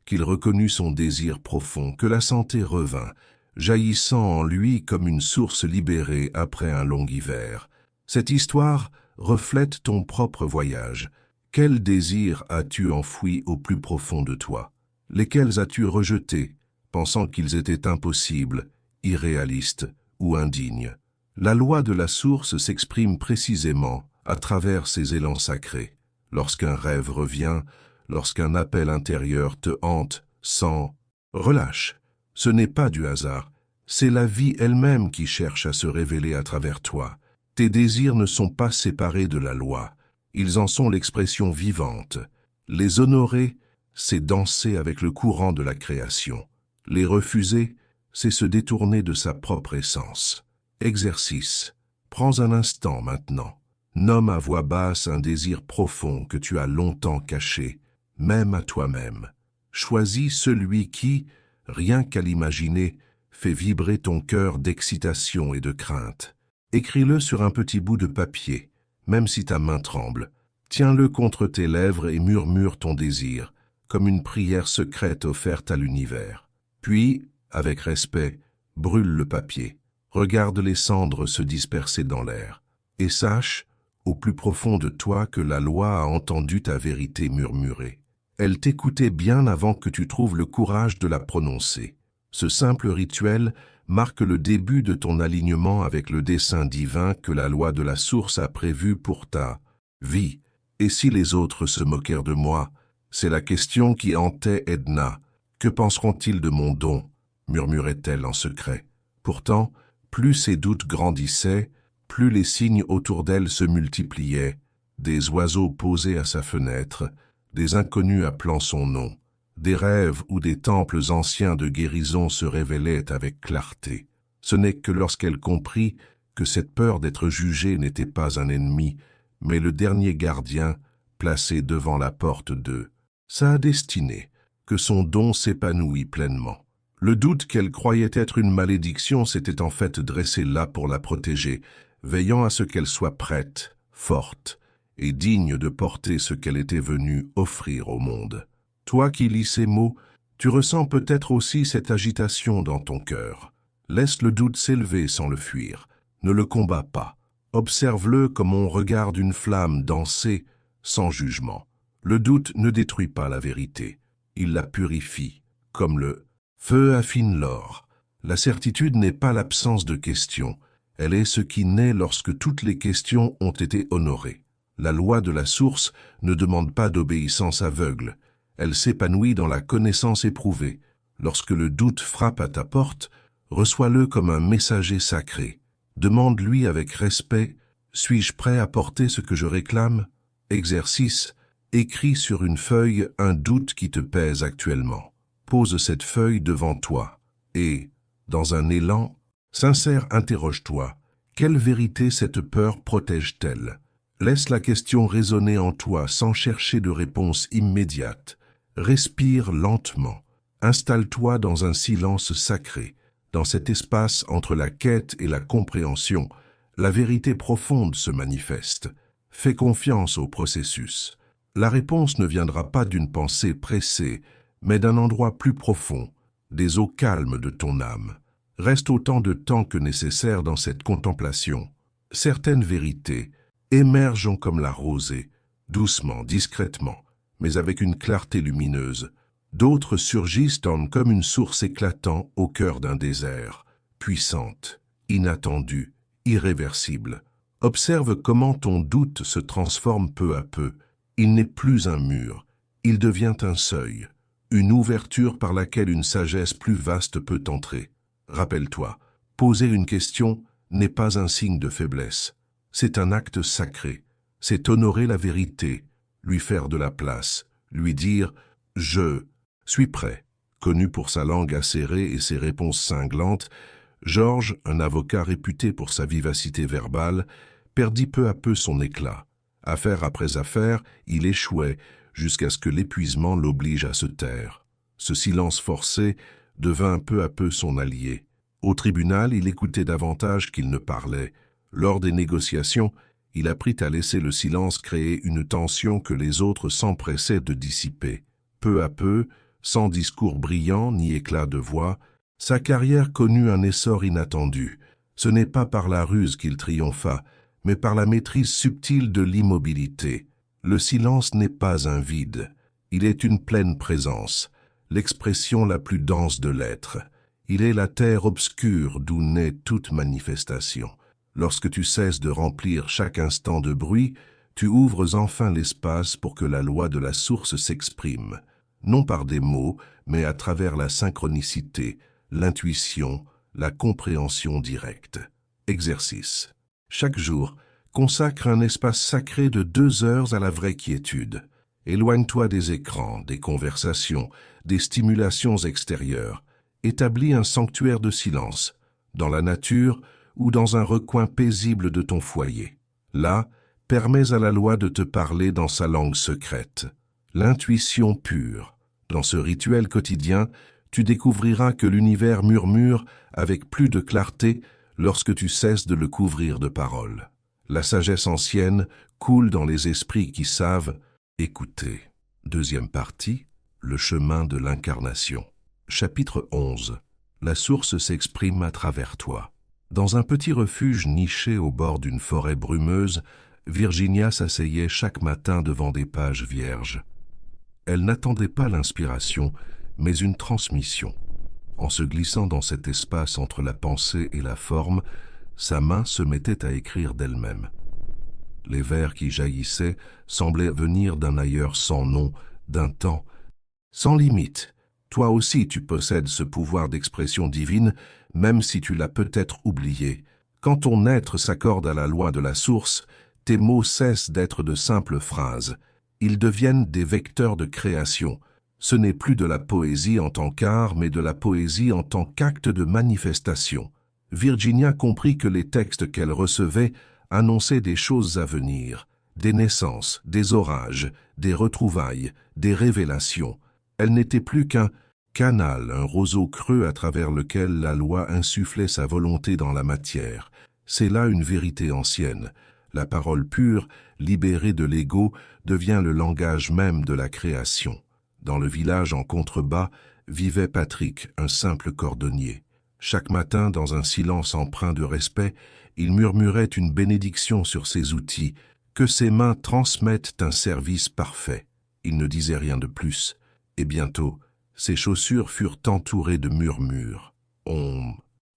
qu'il reconnut son désir profond, que la santé revint, jaillissant en lui comme une source libérée après un long hiver. Cette histoire reflète ton propre voyage. Quels désirs as-tu enfouis au plus profond de toi? Lesquels as-tu rejetés, pensant qu'ils étaient impossibles, irréalistes ou indignes? La loi de la source s'exprime précisément à travers ces élans sacrés. Lorsqu'un rêve revient, lorsqu'un appel intérieur te hante sans relâche, ce n'est pas du hasard, c'est la vie elle-même qui cherche à se révéler à travers toi. Tes désirs ne sont pas séparés de la loi, ils en sont l'expression vivante. Les honorer, c'est danser avec le courant de la création. Les refuser, c'est se détourner de sa propre essence. Exercice. Prends un instant maintenant. Nomme à voix basse un désir profond que tu as longtemps caché, même à toi-même. Choisis celui qui, rien qu'à l'imaginer, fait vibrer ton cœur d'excitation et de crainte. Écris-le sur un petit bout de papier, même si ta main tremble. Tiens-le contre tes lèvres et murmure ton désir, comme une prière secrète offerte à l'univers. Puis, avec respect, brûle le papier. Regarde les cendres se disperser dans l'air. Et sache, au plus profond de toi, que la loi a entendu ta vérité murmurer. Elle t'écoutait bien avant que tu trouves le courage de la prononcer. Ce simple rituel marque le début de ton alignement avec le dessein divin que la loi de la source a prévu pour ta vie. Et si les autres se moquèrent de moi? C'est la question qui hantait Edna. Que penseront-ils de mon don? Murmurait-elle en secret. Pourtant, plus ses doutes grandissaient, plus les signes autour d'elle se multipliaient. Des oiseaux posés à sa fenêtre, des inconnus appelant son nom, des rêves ou des temples anciens de guérison se révélaient avec clarté. Ce n'est que lorsqu'elle comprit que cette peur d'être jugée n'était pas un ennemi, mais le dernier gardien placé devant la porte de sa destinée, que son don s'épanouit pleinement. Le doute qu'elle croyait être une malédiction s'était en fait dressé là pour la protéger, veillant à ce qu'elle soit prête, forte et digne de porter ce qu'elle était venue offrir au monde. Toi qui lis ces mots, tu ressens peut-être aussi cette agitation dans ton cœur. Laisse le doute s'élever sans le fuir. Ne le combats pas. Observe-le comme on regarde une flamme danser sans jugement. Le doute ne détruit pas la vérité. Il la purifie, comme le feu affine l'or. La certitude n'est pas l'absence de questions. Elle est ce qui naît lorsque toutes les questions ont été honorées. La loi de la source ne demande pas d'obéissance aveugle. Elle s'épanouit dans la connaissance éprouvée. Lorsque le doute frappe à ta porte, reçois-le comme un messager sacré. Demande-lui avec respect, « Suis-je prêt à porter ce que je réclame ?» Exercice, écris sur une feuille un doute qui te pèse actuellement. Pose cette feuille devant toi et, dans un élan sincère, interroge-toi. Quelle vérité cette peur protège-t-elle? Laisse la question résonner en toi sans chercher de réponse immédiate. Respire lentement. Installe-toi dans un silence sacré. Dans cet espace entre la quête et la compréhension, la vérité profonde se manifeste. Fais confiance au processus. La réponse ne viendra pas d'une pensée pressée, mais d'un endroit plus profond, des eaux calmes de ton âme. Reste autant de temps que nécessaire dans cette contemplation. Certaines vérités émergent comme la rosée, doucement, discrètement, mais avec une clarté lumineuse. D'autres surgissent comme une source éclatant au cœur d'un désert, puissante, inattendue, irréversible. Observe comment ton doute se transforme peu à peu. Il n'est plus un mur, il devient un seuil, une ouverture par laquelle une sagesse plus vaste peut entrer. Rappelle-toi, poser une question n'est pas un signe de faiblesse, C'est un acte sacré. C'est honorer la vérité, lui faire de la place, lui dire « je suis prêt ». Connu pour sa langue acérée et ses réponses cinglantes, Georges, un avocat réputé pour sa vivacité verbale, perdit peu à peu son éclat. Affaire après affaire, il échouait, jusqu'à ce que l'épuisement l'oblige à se taire. Ce silence forcé devint peu à peu son allié. Au tribunal, il écoutait davantage qu'il ne parlait. Lors des négociations, il apprit à laisser le silence créer une tension que les autres s'empressaient de dissiper. Peu à peu, sans discours brillant ni éclat de voix, sa carrière connut un essor inattendu. Ce n'est pas par la ruse qu'il triompha, mais par la maîtrise subtile de l'immobilité. Le silence n'est pas un vide, il est une pleine présence, l'expression la plus dense de l'être. Il est la terre obscure d'où naît toute manifestation. Lorsque tu cesses de remplir chaque instant de bruit, tu ouvres enfin l'espace pour que la loi de la source s'exprime, non par des mots, mais à travers la synchronicité, l'intuition, la compréhension directe. Exercice. Chaque jour, consacre un espace sacré de 2 heures à la vraie quiétude. Éloigne-toi des écrans, des conversations, des stimulations extérieures. Établis un sanctuaire de silence, dans la nature ou dans un recoin paisible de ton foyer. Là, permets à la loi de te parler dans sa langue secrète. L'intuition pure. Dans ce rituel quotidien, tu découvriras que l'univers murmure avec plus de clarté lorsque tu cesses de le couvrir de paroles. La sagesse ancienne coule dans les esprits qui savent écouter. Deuxième partie, le chemin de l'incarnation. Chapitre 11. La source s'exprime à travers toi. Dans un petit refuge niché au bord d'une forêt brumeuse, Virginia s'asseyait chaque matin devant des pages vierges. Elle n'attendait pas l'inspiration, mais une transmission. En se glissant dans cet espace entre la pensée et la forme, sa main se mettait à écrire d'elle-même. Les vers qui jaillissaient semblaient venir d'un ailleurs sans nom, d'un temps sans limite. Toi aussi tu possèdes ce pouvoir d'expression divine, même si tu l'as peut-être oublié. Quand ton être s'accorde à la loi de la source, tes mots cessent d'être de simples phrases. Ils deviennent des vecteurs de création. Ce n'est plus de la poésie en tant qu'art, mais de la poésie en tant qu'acte de manifestation. Virginia comprit que les textes qu'elle recevait annonçaient des choses à venir, des naissances, des orages, des retrouvailles, des révélations. Elle n'était plus qu'un canal, un roseau creux à travers lequel la loi insufflait sa volonté dans la matière. C'est là une vérité ancienne. La parole pure, libérée de l'ego, devient le langage même de la création. Dans le village en contrebas, vivait Patrick, un simple cordonnier. Chaque matin, dans un silence empreint de respect, il murmurait une bénédiction sur ses outils, que ses mains transmettent un service parfait. Il ne disait rien de plus. Et bientôt, ses chaussures furent entourées de murmures. On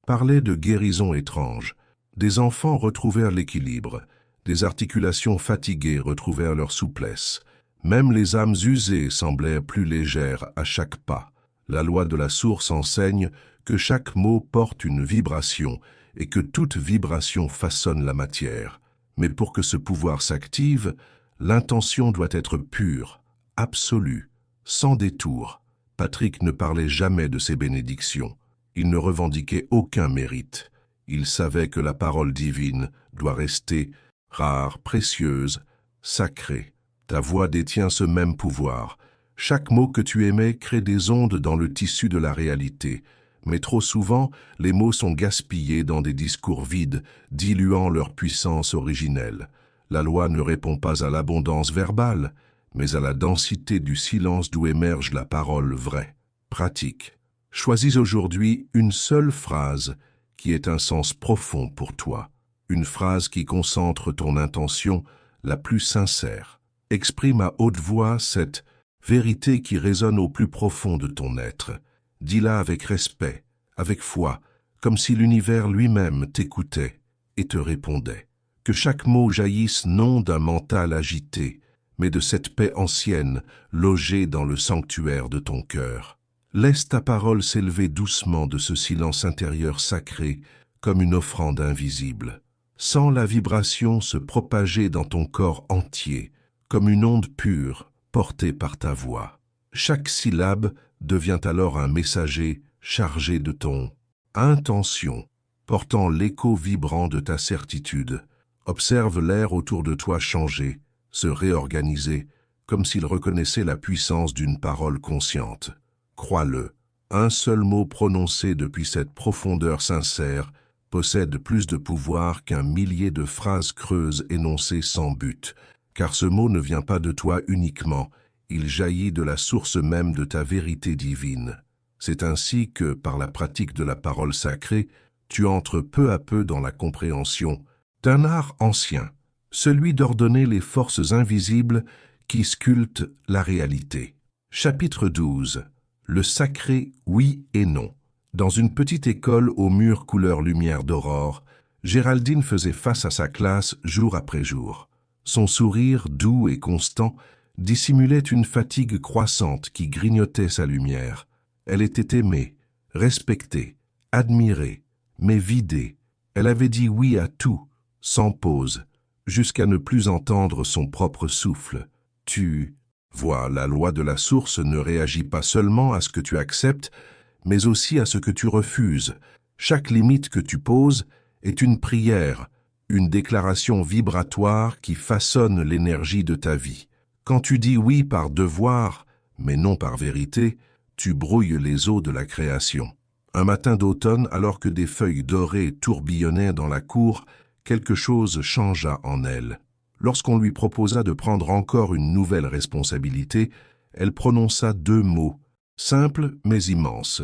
parlait de guérisons étranges. Des enfants retrouvèrent l'équilibre. Des articulations fatiguées retrouvèrent leur souplesse. Même les âmes usées semblaient plus légères à chaque pas. La loi de la source enseigne que chaque mot porte une vibration et que toute vibration façonne la matière. Mais pour que ce pouvoir s'active, l'intention doit être pure, absolue, sans détour. Patrick ne parlait jamais de ses bénédictions. Il ne revendiquait aucun mérite. Il savait que la parole divine doit rester rare, précieuse, sacrée. Ta voix détient ce même pouvoir. Chaque mot que tu émets crée des ondes dans le tissu de la réalité. Mais trop souvent, les mots sont gaspillés dans des discours vides, diluant leur puissance originelle. La loi ne répond pas à l'abondance verbale, mais à la densité du silence d'où émerge la parole vraie. Pratique. Choisis aujourd'hui une seule phrase qui ait un sens profond pour toi. Une phrase qui concentre ton intention la plus sincère. Exprime à haute voix cette vérité qui résonne au plus profond de ton être. Dis-la avec respect, avec foi, comme si l'univers lui-même t'écoutait et te répondait. Que chaque mot jaillisse non d'un mental agité, mais de cette paix ancienne logée dans le sanctuaire de ton cœur. Laisse ta parole s'élever doucement de ce silence intérieur sacré comme une offrande invisible. Sens la vibration se propager dans ton corps entier, comme une onde pure portée par ta voix. Chaque syllabe devient alors un messager chargé de ton intention, portant l'écho vibrant de ta certitude. Observe l'air autour de toi changer, se réorganiser, comme s'il reconnaissait la puissance d'une parole consciente. Crois-le, un seul mot prononcé depuis cette profondeur sincère possède plus de pouvoir qu'un millier de phrases creuses énoncées sans but, car ce mot ne vient pas de toi uniquement, il jaillit de la source même de ta vérité divine. C'est ainsi que, par la pratique de la parole sacrée, tu entres peu à peu dans la compréhension d'un art ancien, celui d'ordonner les forces invisibles qui sculptent la réalité. Chapitre 12. Le sacré oui et non. Dans une petite école aux murs couleur lumière d'aurore, Géraldine faisait face à sa classe jour après jour. Son sourire, doux et constant, dissimulait une fatigue croissante qui grignotait sa lumière. Elle était aimée, respectée, admirée, mais vidée. Elle avait dit oui à tout, sans pause, jusqu'à ne plus entendre son propre souffle. Tu vois, la loi de la source ne réagit pas seulement à ce que tu acceptes, mais aussi à ce que tu refuses. Chaque limite que tu poses est une prière, une déclaration vibratoire qui façonne l'énergie de ta vie. Quand tu dis oui par devoir, mais non par vérité, tu brouilles les eaux de la création. Un matin d'automne, alors que des feuilles dorées tourbillonnaient dans la cour, quelque chose changea en elle. Lorsqu'on lui proposa de prendre encore une nouvelle responsabilité, elle prononça 2 mots, simples mais immenses.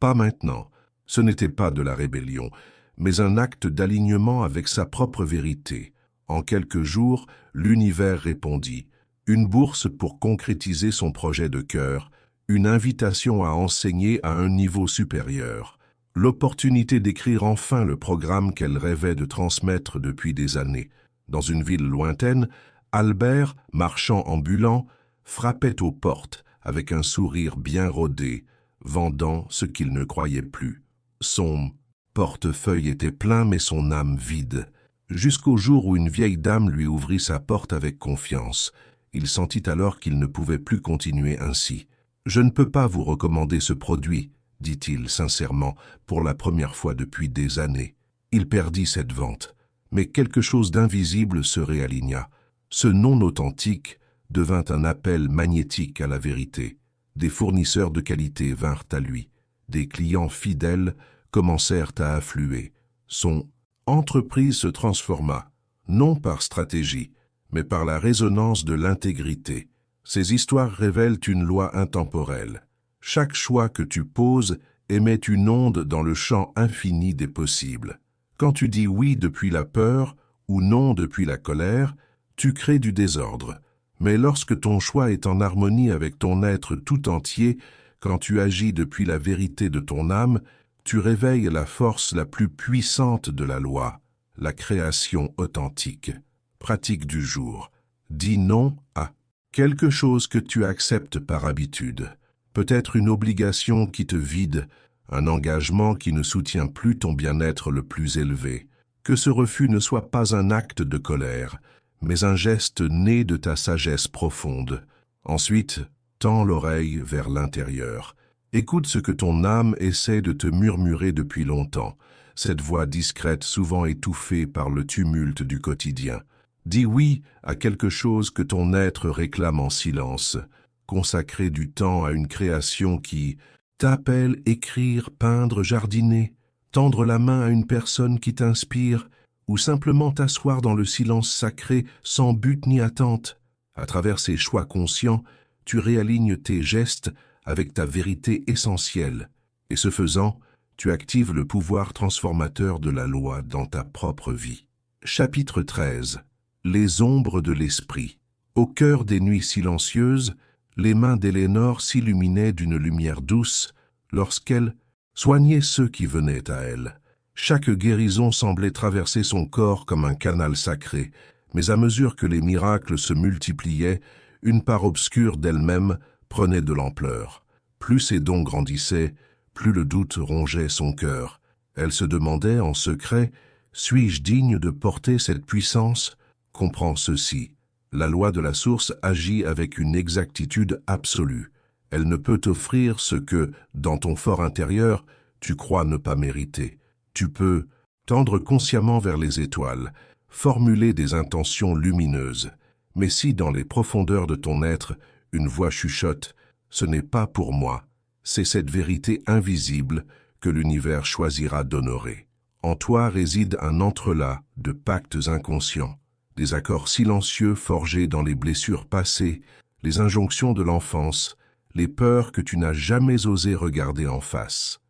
Pas maintenant. Ce n'était pas de la rébellion, mais un acte d'alignement avec sa propre vérité. En quelques jours, l'univers répondit. Une bourse pour concrétiser son projet de cœur, une invitation à enseigner à un niveau supérieur, l'opportunité d'écrire enfin le programme qu'elle rêvait de transmettre depuis des années. Dans une ville lointaine, Albert, marchand ambulant, frappait aux portes avec un sourire bien rodé, vendant ce qu'il ne croyait plus. Son portefeuille était plein mais son âme vide, jusqu'au jour où une vieille dame lui ouvrit sa porte avec confiance. Il sentit alors qu'il ne pouvait plus continuer ainsi. « Je ne peux pas vous recommander ce produit, » dit-il sincèrement, pour la première fois depuis des années. Il perdit cette vente, mais quelque chose d'invisible se réaligna. Ce non authentique devint un appel magnétique à la vérité. Des fournisseurs de qualité vinrent à lui. Des clients fidèles commencèrent à affluer. Son entreprise se transforma, non par stratégie, mais par la résonance de l'intégrité. Ces histoires révèlent une loi intemporelle. Chaque choix que tu poses émet une onde dans le champ infini des possibles. Quand tu dis oui depuis la peur ou non depuis la colère, tu crées du désordre. Mais lorsque ton choix est en harmonie avec ton être tout entier, quand tu agis depuis la vérité de ton âme, tu réveilles la force la plus puissante de la loi, la création authentique. Pratique du jour. Dis non à quelque chose que tu acceptes par habitude. Peut-être une obligation qui te vide, un engagement qui ne soutient plus ton bien-être le plus élevé. Que ce refus ne soit pas un acte de colère, mais un geste né de ta sagesse profonde. Ensuite, tends l'oreille vers l'intérieur. Écoute ce que ton âme essaie de te murmurer depuis longtemps, cette voix discrète souvent étouffée par le tumulte du quotidien. Dis oui à quelque chose que ton être réclame en silence. Consacrer du temps à une création qui t'appelle écrire, peindre, jardiner, tendre la main à une personne qui t'inspire, ou simplement t'asseoir dans le silence sacré sans but ni attente. À travers ces choix conscients, tu réalignes tes gestes avec ta vérité essentielle, et ce faisant, tu actives le pouvoir transformateur de la loi dans ta propre vie. Chapitre 13. Les ombres de l'esprit. Au cœur des nuits silencieuses, les mains d'Éléonore s'illuminaient d'une lumière douce lorsqu'elle soignait ceux qui venaient à elle. Chaque guérison semblait traverser son corps comme un canal sacré, mais à mesure que les miracles se multipliaient, une part obscure d'elle-même prenait de l'ampleur. Plus ses dons grandissaient, plus le doute rongeait son cœur. Elle se demandait en secret Suis-je digne de porter cette puissance? Comprends ceci. La loi de la source agit avec une exactitude absolue. Elle ne peut t'offrir ce que, dans ton fort intérieur, tu crois ne pas mériter. Tu peux tendre consciemment vers les étoiles, formuler des intentions lumineuses. Mais si dans les profondeurs de ton être, une voix chuchote, ce n'est pas pour moi, c'est cette vérité invisible que l'univers choisira d'honorer. En toi réside un entrelac de pactes inconscients, des accords silencieux forgés dans les blessures passées, les injonctions de l'enfance, les peurs que tu n'as jamais osé regarder en face.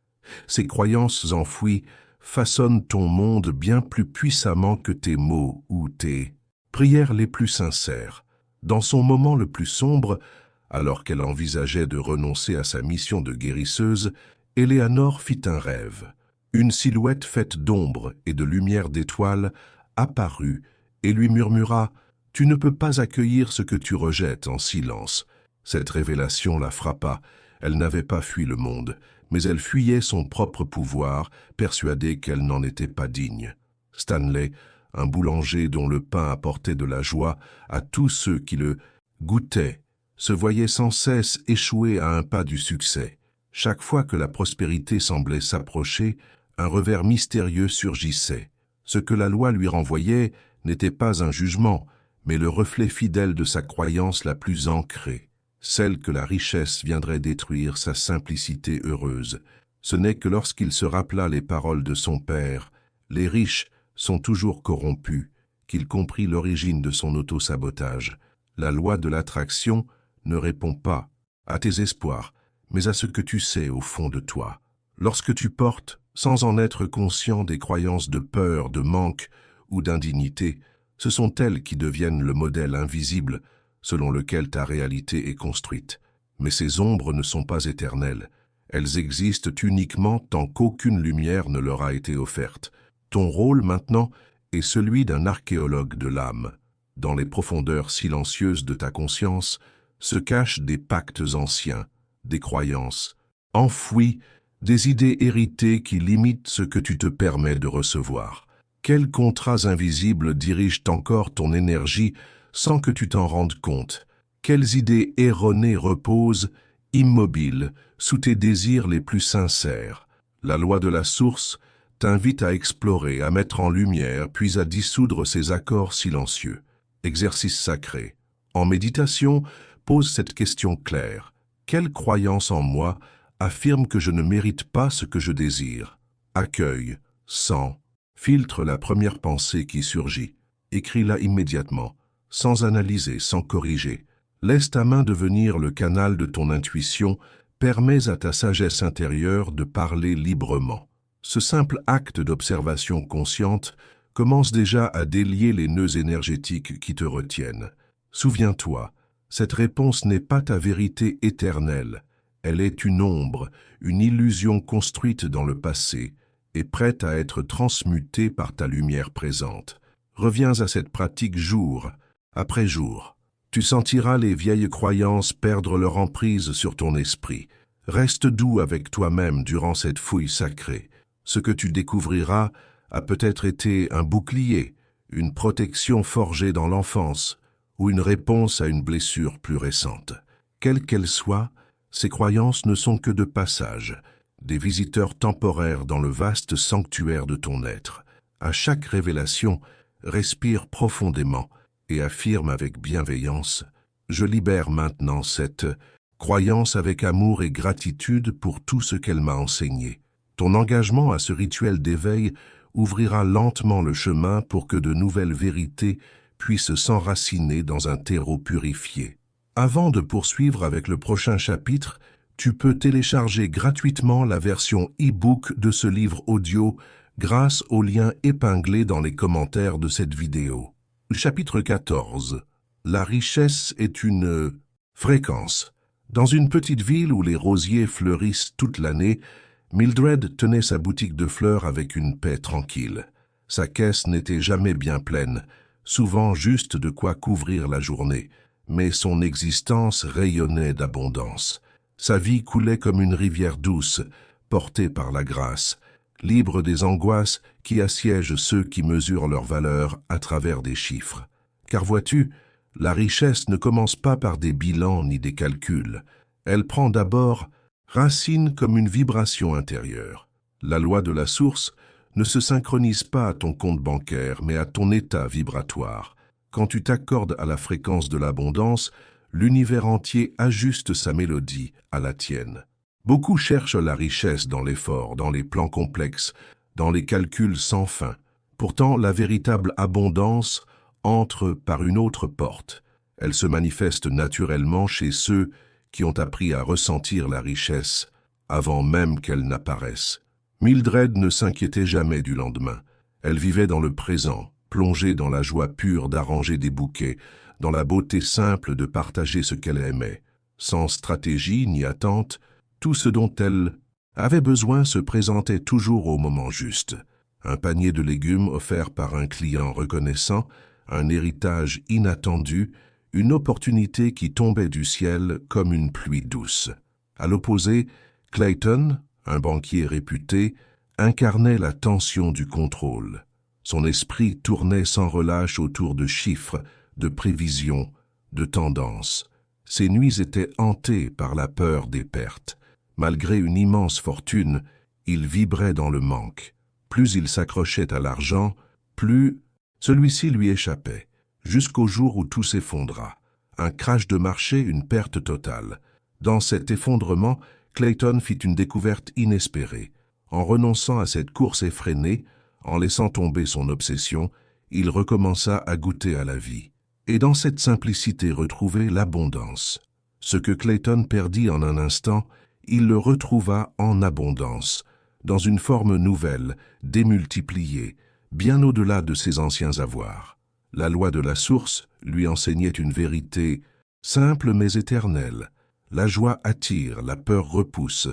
Ces croyances enfouies façonnent ton monde bien plus puissamment que tes mots ou tes prières les plus sincères. Dans son moment le plus sombre, alors qu'elle envisageait de renoncer à sa mission de guérisseuse, Éléanore fit un rêve. Une silhouette faite d'ombre et de lumière d'étoiles apparut et lui murmura « Tu ne peux pas accueillir ce que tu rejettes en silence ». Cette révélation la frappa. Elle n'avait pas fui le monde, mais elle fuyait son propre pouvoir, persuadée qu'elle n'en était pas digne. Stanley, un boulanger dont le pain apportait de la joie à tous ceux qui le goûtaient, se voyait sans cesse échouer à un pas du succès. Chaque fois que la prospérité semblait s'approcher, un revers mystérieux surgissait. Ce que la loi lui renvoyait n'était pas un jugement, mais le reflet fidèle de sa croyance la plus ancrée, celle que la richesse viendrait détruire sa simplicité heureuse. Ce n'est que lorsqu'il se rappela les paroles de son père, « Les riches sont toujours corrompus », qu'il comprit l'origine de son auto-sabotage. La loi de l'attraction ne répond pas à tes espoirs, mais à ce que tu sais au fond de toi. Lorsque tu portes, sans en être conscient, des croyances de peur, de manque ou d'indignité, ce sont elles qui deviennent le modèle invisible selon lequel ta réalité est construite. Mais ces ombres ne sont pas éternelles. Elles existent uniquement tant qu'aucune lumière ne leur a été offerte. Ton rôle maintenant est celui d'un archéologue de l'âme. Dans les profondeurs silencieuses de ta conscience se cachent des pactes anciens, des croyances enfouies, des idées héritées qui limitent ce que tu te permets de recevoir. Quels contrats invisibles dirigent encore ton énergie sans que tu t'en rendes compte? Quelles idées erronées reposent, immobiles, sous tes désirs les plus sincères? La loi de la source t'invite à explorer, à mettre en lumière, puis à dissoudre ces accords silencieux. Exercice sacré. En méditation, pose cette question claire. Quelle croyance en moi affirme que je ne mérite pas ce que je désire? Accueille, sens, filtre la première pensée qui surgit. Écris-la immédiatement, sans analyser, sans corriger. Laisse ta main devenir le canal de ton intuition, permets à ta sagesse intérieure de parler librement. Ce simple acte d'observation consciente commence déjà à délier les nœuds énergétiques qui te retiennent. Souviens-toi, cette réponse n'est pas ta vérité éternelle. Elle est une ombre, une illusion construite dans le passé et prête à être transmutée par ta lumière présente. Reviens à cette pratique jour après jour. Tu sentiras les vieilles croyances perdre leur emprise sur ton esprit. Reste doux avec toi-même durant cette fouille sacrée. Ce que tu découvriras a peut-être été un bouclier, une protection forgée dans l'enfance ou une réponse à une blessure plus récente. Quelle qu'elle soit, ces croyances ne sont que de passage, des visiteurs temporaires dans le vaste sanctuaire de ton être. À chaque révélation, respire profondément et affirme avec bienveillance « Je libère maintenant cette croyance avec amour et gratitude pour tout ce qu'elle m'a enseigné ». Ton engagement à ce rituel d'éveil ouvrira lentement le chemin pour que de nouvelles vérités puissent s'enraciner dans un terreau purifié. Avant de poursuivre avec le prochain chapitre, tu peux télécharger gratuitement la version e-book de ce livre audio grâce au lien épinglé dans les commentaires de cette vidéo. Chapitre 14. La richesse est une fréquence. Dans une petite ville où les rosiers fleurissent toute l'année, Mildred tenait sa boutique de fleurs avec une paix tranquille. Sa caisse n'était jamais bien pleine, souvent juste de quoi couvrir la journée, mais son existence rayonnait d'abondance. Sa vie coulait comme une rivière douce, portée par la grâce. libre des angoisses qui assiègent ceux qui mesurent leur valeur à travers des chiffres. Car vois-tu, la richesse ne commence pas par des bilans ni des calculs. Elle prend d'abord racine comme une vibration intérieure. La loi de la source ne se synchronise pas à ton compte bancaire, mais à ton état vibratoire. Quand tu t'accordes à la fréquence de l'abondance, l'univers entier ajuste sa mélodie à la tienne. Beaucoup cherchent la richesse dans l'effort, dans les plans complexes, dans les calculs sans fin. Pourtant, la véritable abondance entre par une autre porte. Elle se manifeste naturellement chez ceux qui ont appris à ressentir la richesse avant même qu'elle n'apparaisse. Mildred ne s'inquiétait jamais du lendemain. Elle vivait dans le présent, plongée dans la joie pure d'arranger des bouquets, dans la beauté simple de partager ce qu'elle aimait. Sans stratégie ni attente, tout ce dont elle avait besoin se présentait toujours au moment juste. Un panier de légumes offert par un client reconnaissant, un héritage inattendu, une opportunité qui tombait du ciel comme une pluie douce. À l'opposé, Clayton, un banquier réputé, incarnait la tension du contrôle. Son esprit tournait sans relâche autour de chiffres, de prévisions, de tendances. Ses nuits étaient hantées par la peur des pertes. Malgré une immense fortune, il vibrait dans le manque. Plus il s'accrochait à l'argent, plus celui-ci lui échappait, jusqu'au jour où tout s'effondra. Un crash de marché, une perte totale. Dans cet effondrement, Clayton fit une découverte inespérée. En renonçant à cette course effrénée, en laissant tomber son obsession, il recommença à goûter à la vie. Et dans cette simplicité retrouvait l'abondance. Ce que Clayton perdit en un instant, il le retrouva en abondance, dans une forme nouvelle, démultipliée, bien au-delà de ses anciens avoirs. La loi de la source lui enseignait une vérité simple mais éternelle. La joie attire, la peur repousse.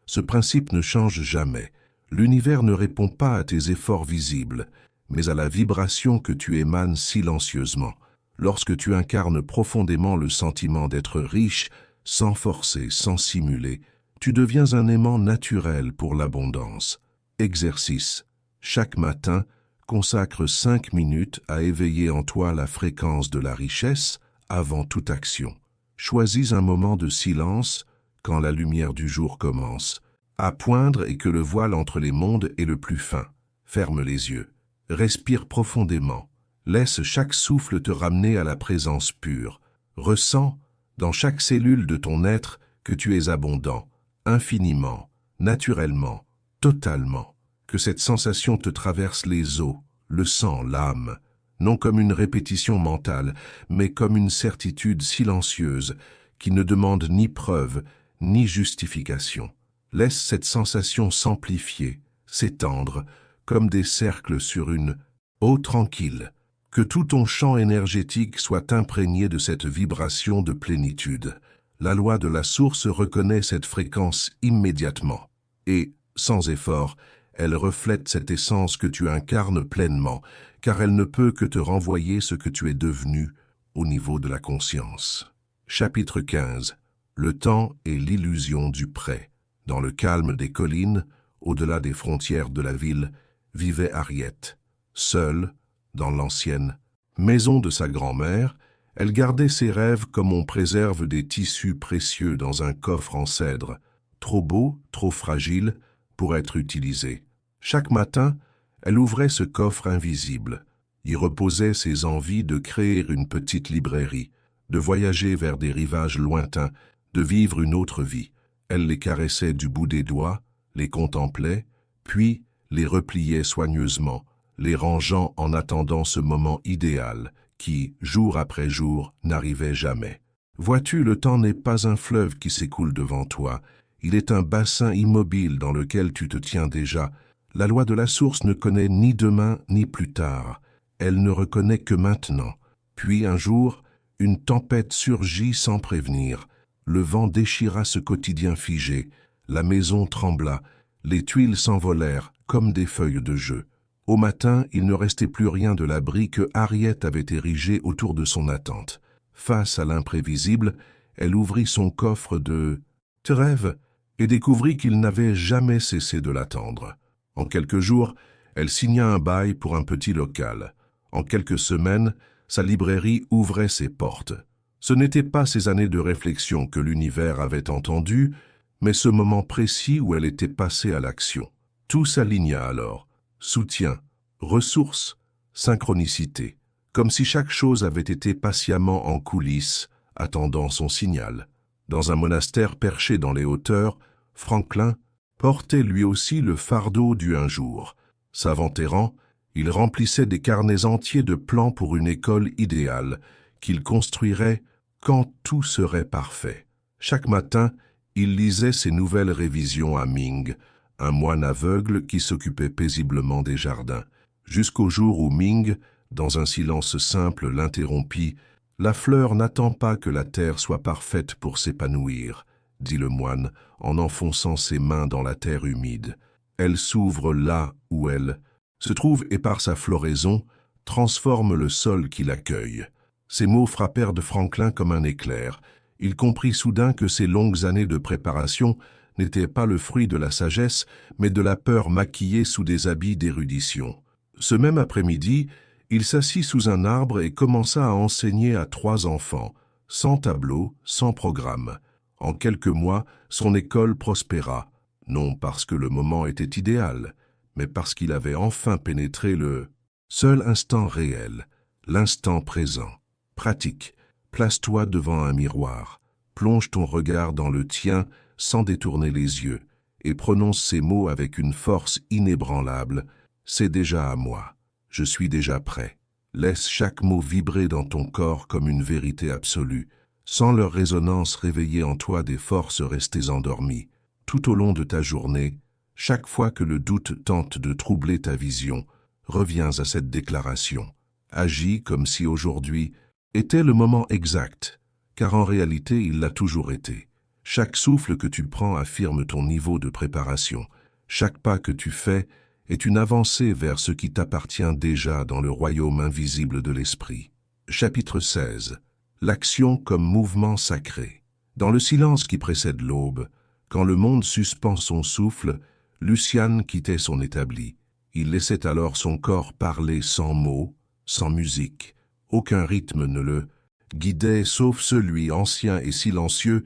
Ce principe ne change jamais. L'univers ne répond pas à tes efforts visibles, mais à la vibration que tu émanes silencieusement. Lorsque tu incarnes profondément le sentiment d'être riche, sans forcer, sans simuler, tu deviens un aimant naturel pour l'abondance. Exercice. Chaque matin, consacre 5 minutes à éveiller en toi la fréquence de la richesse avant toute action. Choisis un moment de silence quand la lumière du jour commence, à poindre et que le voile entre les mondes est le plus fin. Ferme les yeux. Respire profondément. Laisse chaque souffle te ramener à la présence pure. Ressens, dans chaque cellule de ton être, que tu es abondant, infiniment, naturellement, totalement. Que cette sensation te traverse les os, le sang, l'âme, non comme une répétition mentale, mais comme une certitude silencieuse qui ne demande ni preuve, ni justification. Laisse cette sensation s'amplifier, s'étendre, comme des cercles sur une eau tranquille. Que tout ton champ énergétique soit imprégné de cette vibration de plénitude. La loi de la source reconnaît cette fréquence immédiatement. Et, sans effort, elle reflète cette essence que tu incarnes pleinement, car elle ne peut que te renvoyer ce que tu es devenu au niveau de la conscience. Chapitre 15. Le temps et l'illusion du prêt. Dans le calme des collines, au-delà des frontières de la ville, vivait Harriet. Seule, dans l'ancienne maison de sa grand-mère, elle gardait ses rêves comme on préserve des tissus précieux dans un coffre en cèdre, trop beau, trop fragile pour être utilisé. Chaque matin, elle ouvrait ce coffre invisible. Y reposaient ses envies de créer une petite librairie, de voyager vers des rivages lointains, de vivre une autre vie. Elle les caressait du bout des doigts, les contemplait, puis les repliait soigneusement, les rangeant en attendant ce moment idéal qui, jour après jour, n'arrivait jamais. Vois-tu, le temps n'est pas un fleuve qui s'écoule devant toi, il est un bassin immobile dans lequel tu te tiens déjà. La loi de la source ne connaît ni demain ni plus tard, elle ne reconnaît que maintenant. Puis un jour, une tempête surgit sans prévenir. Le vent déchira ce quotidien figé, la maison trembla, les tuiles s'envolèrent comme des feuilles de jeu. Au matin, il ne restait plus rien de l'abri que Harriet avait érigé autour de son attente. Face à l'imprévisible, elle ouvrit son coffre de rêves et découvrit qu'il n'avait jamais cessé de l'attendre. En quelques jours, elle signa un bail pour un petit local. En quelques semaines, sa librairie ouvrait ses portes. Ce n'étaient pas ces années de réflexion que l'univers avait entendues, mais ce moment précis où elle était passée à l'action. Tout s'aligna alors. Soutien, ressources, synchronicité. Comme si chaque chose avait été patiemment en coulisses, attendant son signal. Dans un monastère perché dans les hauteurs, Franklin portait lui aussi le fardeau du un jour. S'aventurant, il remplissait des carnets entiers de plans pour une école idéale qu'il construirait quand tout serait parfait. Chaque matin, il lisait ses nouvelles révisions à Ming, un moine aveugle qui s'occupait paisiblement des jardins, jusqu'au jour où Ming, dans un silence simple, l'interrompit. « La fleur n'attend pas que la terre soit parfaite pour s'épanouir, » dit le moine en enfonçant ses mains dans la terre humide. « Elle s'ouvre là où elle se trouve et par sa floraison transforme le sol qui l'accueille. » Ces mots frappèrent de Franklin comme un éclair. Il comprit soudain que ces longues années de préparation n'étaient pas le fruit de la sagesse, mais de la peur maquillée sous des habits d'érudition. Ce même après-midi, il s'assit sous un arbre et commença à enseigner à 3 enfants, sans tableau, sans programme. En quelques mois, son école prospéra, non parce que le moment était idéal, mais parce qu'il avait enfin pénétré le seul instant réel, l'instant présent. Pratique. Place-toi devant un miroir, plonge ton regard dans le tien sans détourner les yeux, et prononce ces mots avec une force inébranlable. C'est déjà à moi. Je suis déjà prêt. Laisse chaque mot vibrer dans ton corps comme une vérité absolue, sans leur résonance réveiller en toi des forces restées endormies. Tout au long de ta journée, chaque fois que le doute tente de troubler ta vision, reviens à cette déclaration. Agis comme si aujourd'hui était le moment exact, car en réalité il l'a toujours été. Chaque souffle que tu prends affirme ton niveau de préparation. Chaque pas que tu fais est une avancée vers ce qui t'appartient déjà dans le royaume invisible de l'esprit. Chapitre 16. L'action comme mouvement sacré. Dans le silence qui précède l'aube, quand le monde suspend son souffle, Lucian quittait son établi. Il laissait alors son corps parler sans mots, sans musique. Aucun rythme ne le guidait sauf celui ancien et silencieux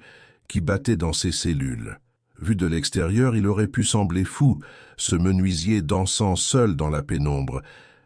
qui battait dans ses cellules. Vu de l'extérieur, il aurait pu sembler fou, ce menuisier dansant seul dans la pénombre,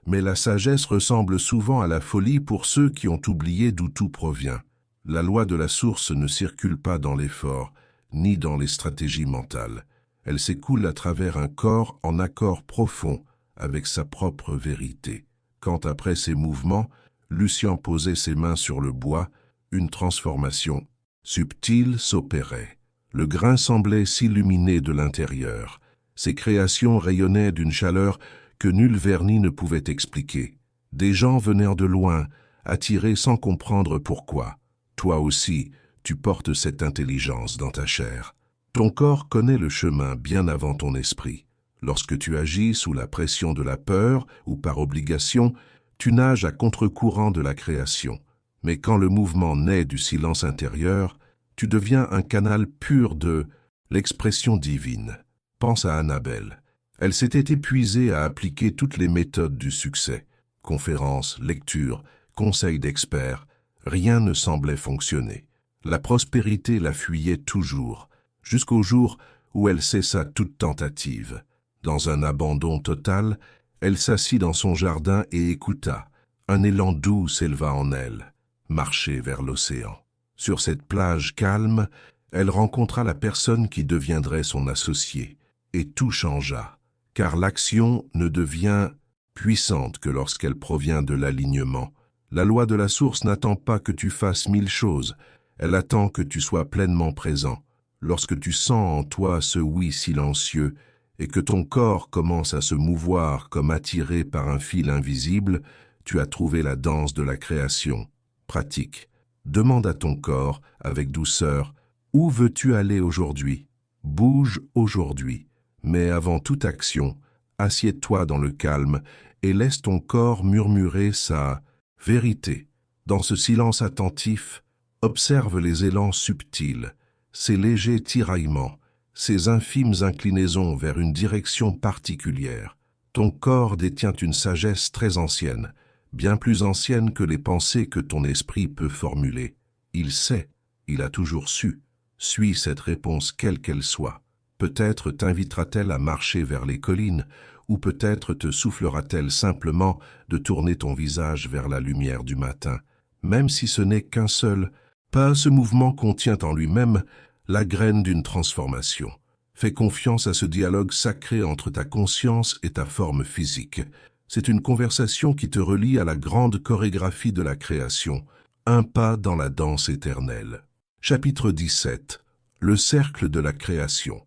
mais la sagesse ressemble souvent à la folie pour ceux qui ont oublié d'où tout provient. La loi de la source ne circule pas dans l'effort, ni dans les stratégies mentales. Elle s'écoule à travers un corps en accord profond avec sa propre vérité. Quand après ces mouvements, Lucian posait ses mains sur le bois, une transformation subtile s'opérait. Le grain semblait s'illuminer de l'intérieur. Ses créations rayonnaient d'une chaleur que nul vernis ne pouvait expliquer. Des gens venaient de loin, attirés sans comprendre pourquoi. Toi aussi, tu portes cette intelligence dans ta chair. Ton corps connaît le chemin bien avant ton esprit. Lorsque tu agis sous la pression de la peur ou par obligation, tu nages à contre-courant de la création. Mais quand le mouvement naît du silence intérieur, tu deviens un canal pur de l'expression divine. Pense à Annabelle. Elle s'était épuisée à appliquer toutes les méthodes du succès. Conférences, lectures, conseils d'experts, rien ne semblait fonctionner. La prospérité la fuyait toujours, jusqu'au jour où elle cessa toute tentative. Dans un abandon total, elle s'assit dans son jardin et écouta. Un élan doux s'éleva en elle, marcher vers l'océan. Sur cette plage calme, elle rencontra la personne qui deviendrait son associé, et tout changea, car l'action ne devient puissante que lorsqu'elle provient de l'alignement. La loi de la source n'attend pas que tu fasses 1000 choses, elle attend que tu sois pleinement présent. Lorsque tu sens en toi ce oui silencieux, et que ton corps commence à se mouvoir comme attiré par un fil invisible, tu as trouvé la danse de la création. Pratique. Demande à ton corps, avec douceur, où veux-tu aller aujourd'hui? Bouge aujourd'hui. Mais avant toute action, assieds-toi dans le calme et laisse ton corps murmurer sa vérité. Dans ce silence attentif, observe les élans subtils, ces légers tiraillements, ces infimes inclinaisons vers une direction particulière. Ton corps détient une sagesse très ancienne, bien plus ancienne que les pensées que ton esprit peut formuler. Il sait, il a toujours su. Suis cette réponse quelle qu'elle soit. Peut-être t'invitera-t-elle à marcher vers les collines, ou peut-être te soufflera-t-elle simplement de tourner ton visage vers la lumière du matin. Même si ce n'est qu'un seul pas, ce mouvement contient en lui-même la graine d'une transformation. Fais confiance à ce dialogue sacré entre ta conscience et ta forme physique. C'est une conversation qui te relie à la grande chorégraphie de la création, un pas dans la danse éternelle. Chapitre 17. Le cercle de la création.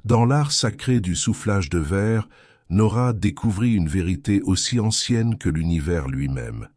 Dans l'art sacré du soufflage de verre, Nora découvrit une vérité aussi ancienne que l'univers lui-même.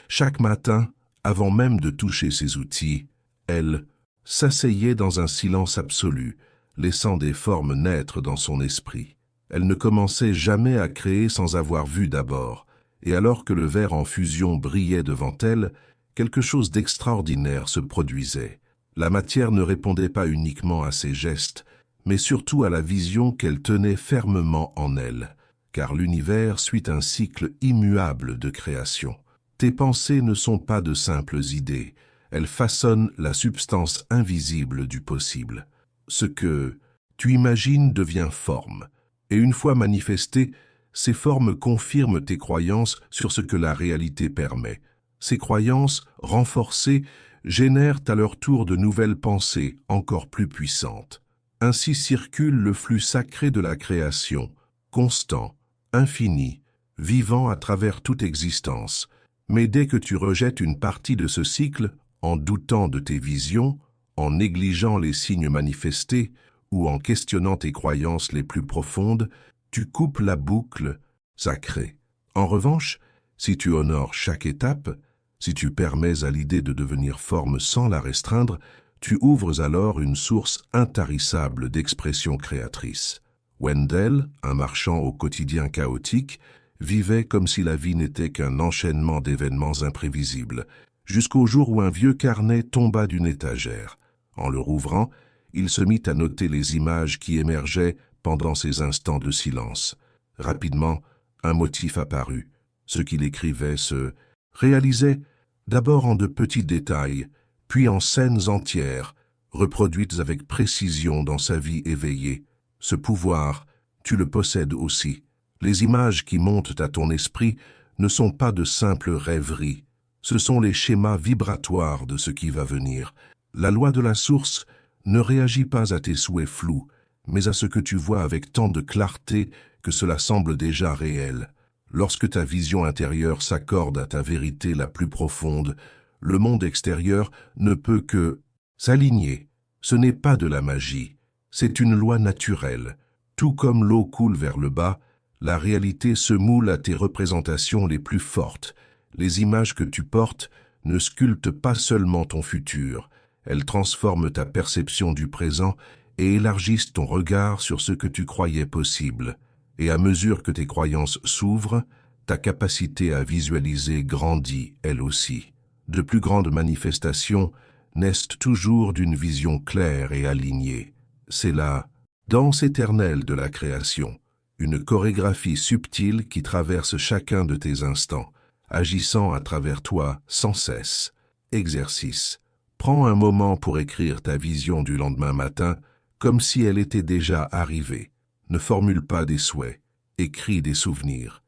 Chaque matin, avant même de toucher ses outils, elle s'asseyait dans un silence absolu, laissant des formes naître dans son esprit. Elle ne commençait jamais à créer sans avoir vu d'abord, et alors que le verre en fusion brillait devant elle, quelque chose d'extraordinaire se produisait. La matière ne répondait pas uniquement à ses gestes, mais surtout à la vision qu'elle tenait fermement en elle, car l'univers suit un cycle immuable de création. Tes pensées ne sont pas de simples idées, elles façonnent la substance invisible du possible. Ce que tu imagines devient forme, et une fois manifestées, ces formes confirment tes croyances sur ce que la réalité permet. Ces croyances, renforcées, génèrent à leur tour de nouvelles pensées encore plus puissantes. Ainsi circule le flux sacré de la création, constant, infini, vivant à travers toute existence. Mais dès que tu rejettes une partie de ce cycle, en doutant de tes visions, en négligeant les signes manifestés ou en questionnant tes croyances les plus profondes, tu coupes la boucle sacrée. En revanche, si tu honores chaque étape, si tu permets à l'idée de devenir forme sans la restreindre, tu ouvres alors une source intarissable d'expression créatrice. Wendell, un marchand au quotidien chaotique, vivait comme si la vie n'était qu'un enchaînement d'événements imprévisibles, jusqu'au jour où un vieux carnet tomba d'une étagère. En le rouvrant, il se mit à noter les images qui émergeaient pendant ces instants de silence. Rapidement, un motif apparut. Ce qu'il écrivait se réalisait d'abord en de petits détails, puis en scènes entières, reproduites avec précision dans sa vie éveillée. Ce pouvoir, tu le possèdes aussi. Les images qui montent à ton esprit ne sont pas de simples rêveries, ce sont les schémas vibratoires de ce qui va venir. La loi de la source ne réagit pas à tes souhaits flous, mais à ce que tu vois avec tant de clarté que cela semble déjà réel. Lorsque ta vision intérieure s'accorde à ta vérité la plus profonde, le monde extérieur ne peut que s'aligner. Ce n'est pas de la magie, c'est une loi naturelle. Tout comme l'eau coule vers le bas, la réalité se moule à tes représentations les plus fortes. Les images que tu portes ne sculptent pas seulement ton futur, elles transforment ta perception du présent et élargissent ton regard sur ce que tu croyais possible. Et à mesure que tes croyances s'ouvrent, ta capacité à visualiser grandit elle aussi. De plus grandes manifestations naissent toujours d'une vision claire et alignée. C'est la danse éternelle de la création, une chorégraphie subtile qui traverse chacun de tes instants, agissant à travers toi sans cesse. Exercice. Prends un moment pour écrire ta vision du lendemain matin comme si elle était déjà arrivée. Ne formule pas des souhaits, écris des souvenirs.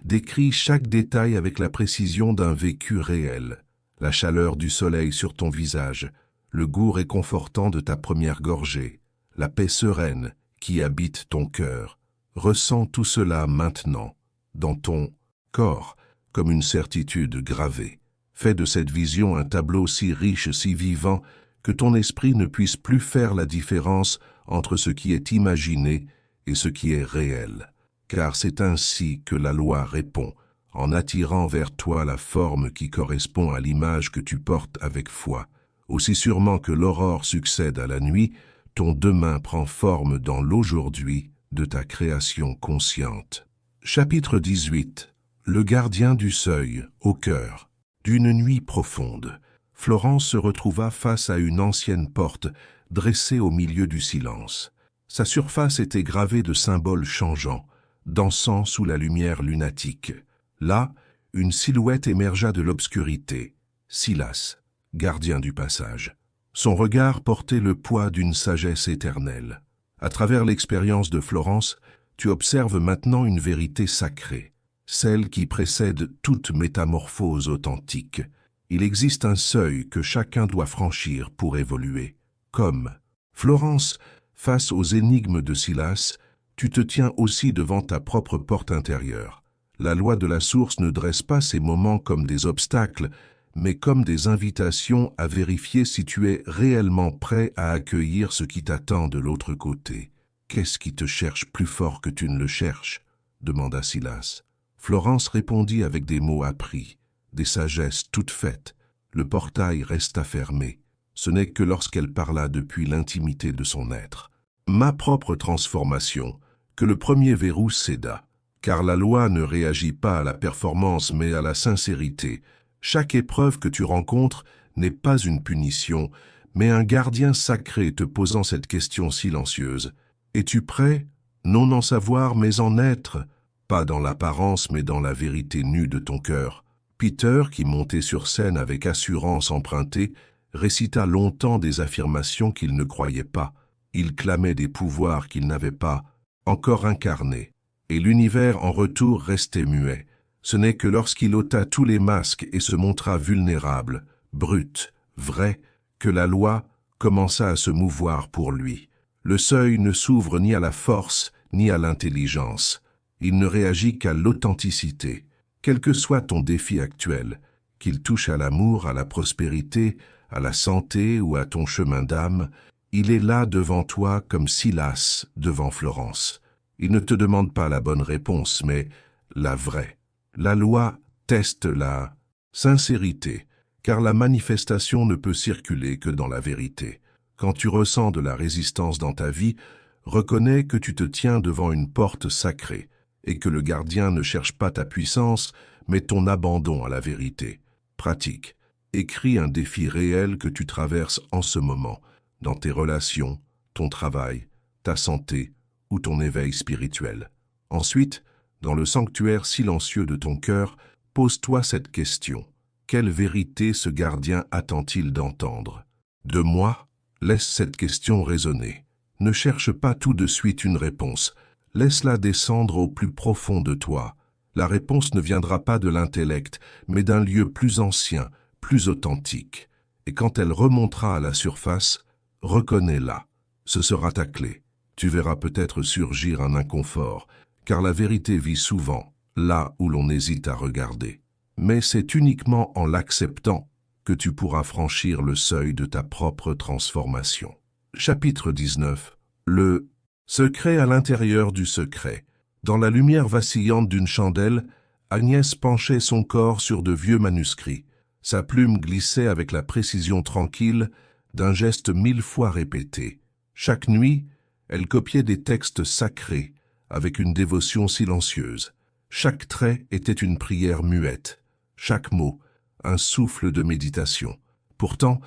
Décris chaque détail avec la précision d'un vécu réel. La chaleur du soleil sur ton visage, le goût réconfortant de ta première gorgée, la paix sereine qui habite ton cœur. Ressens tout cela maintenant, dans ton corps, comme une certitude gravée. Fais de cette vision un tableau si riche, si vivant, que ton esprit ne puisse plus faire la différence entre ce qui est imaginé et ce qui est réel. Car c'est ainsi que la loi répond, en attirant vers toi la forme qui correspond à l'image que tu portes avec foi. Aussi sûrement que l'aurore succède à la nuit, ton demain prend forme dans l'aujourd'hui de ta création consciente. Chapitre 18. Le gardien du seuil, au cœur. D'une nuit profonde, Florence se retrouva face à une ancienne porte dressée au milieu du silence. Sa surface était gravée de symboles changeants, dansant sous la lumière lunatique. Là, une silhouette émergea de l'obscurité. Silas, gardien du passage. Son regard portait le poids d'une sagesse éternelle. À travers l'expérience de Florence, tu observes maintenant une vérité sacrée, celle qui précède toute métamorphose authentique. Il existe un seuil que chacun doit franchir pour évoluer. Comme Florence, face aux énigmes de Silas, tu te tiens aussi devant ta propre porte intérieure. La loi de la source ne dresse pas ces moments comme des obstacles, mais comme des invitations à vérifier si tu es réellement prêt à accueillir ce qui t'attend de l'autre côté. « Qu'est-ce qui te cherche plus fort que tu ne le cherches ?» demanda Silas. Florence répondit avec des mots appris, des sagesses toutes faites. Le portail resta fermé. Ce n'est que lorsqu'elle parla depuis l'intimité de son être. Ma propre transformation, que le premier verrou céda. Car la loi ne réagit pas à la performance mais à la sincérité. Chaque épreuve que tu rencontres n'est pas une punition, mais un gardien sacré te posant cette question silencieuse. Es-tu prêt? Non en savoir mais en être, pas dans l'apparence mais dans la vérité nue de ton cœur. Peter, qui montait sur scène avec assurance empruntée, récita longtemps des affirmations qu'il ne croyait pas. Il clamait des pouvoirs qu'il n'avait pas encore incarnés. Et l'univers en retour restait muet. Ce n'est que lorsqu'il ôta tous les masques et se montra vulnérable, brut, vrai, que la loi commença à se mouvoir pour lui. Le seuil ne s'ouvre ni à la force ni à l'intelligence. Il ne réagit qu'à l'authenticité. Quel que soit ton défi actuel, qu'il touche à l'amour, à la prospérité, à la santé ou à ton chemin d'âme, il est là devant toi comme Silas devant Florence. Il ne te demande pas la bonne réponse, mais la vraie. La loi teste la sincérité, car la manifestation ne peut circuler que dans la vérité. Quand tu ressens de la résistance dans ta vie, reconnais que tu te tiens devant une porte sacrée et que le gardien ne cherche pas ta puissance, mais ton abandon à la vérité. Pratique. Écris un défi réel que tu traverses en ce moment, dans tes relations, ton travail, ta santé ou ton éveil spirituel. Ensuite, dans le sanctuaire silencieux de ton cœur, pose-toi cette question. Quelle vérité ce gardien attend-il d'entendre? De moi, laisse cette question résonner. Ne cherche pas tout de suite une réponse. Laisse-la descendre au plus profond de toi. La réponse ne viendra pas de l'intellect, mais d'un lieu plus ancien, plus authentique. Et quand elle remontera à la surface, reconnais-la. Ce sera ta clé. Tu verras peut-être surgir un inconfort, car la vérité vit souvent là où l'on hésite à regarder. Mais c'est uniquement en l'acceptant que tu pourras franchir le seuil de ta propre transformation. Chapitre 19. Le secret à l'intérieur du secret. Dans la lumière vacillante d'une chandelle, Agnès penchait son corps sur de vieux manuscrits. Sa plume glissait avec la précision tranquille d'un geste 1000 fois répété. Chaque nuit, elle copiait des textes sacrés avec une dévotion silencieuse. Chaque trait était une prière muette, chaque mot un souffle de méditation. Pourtant,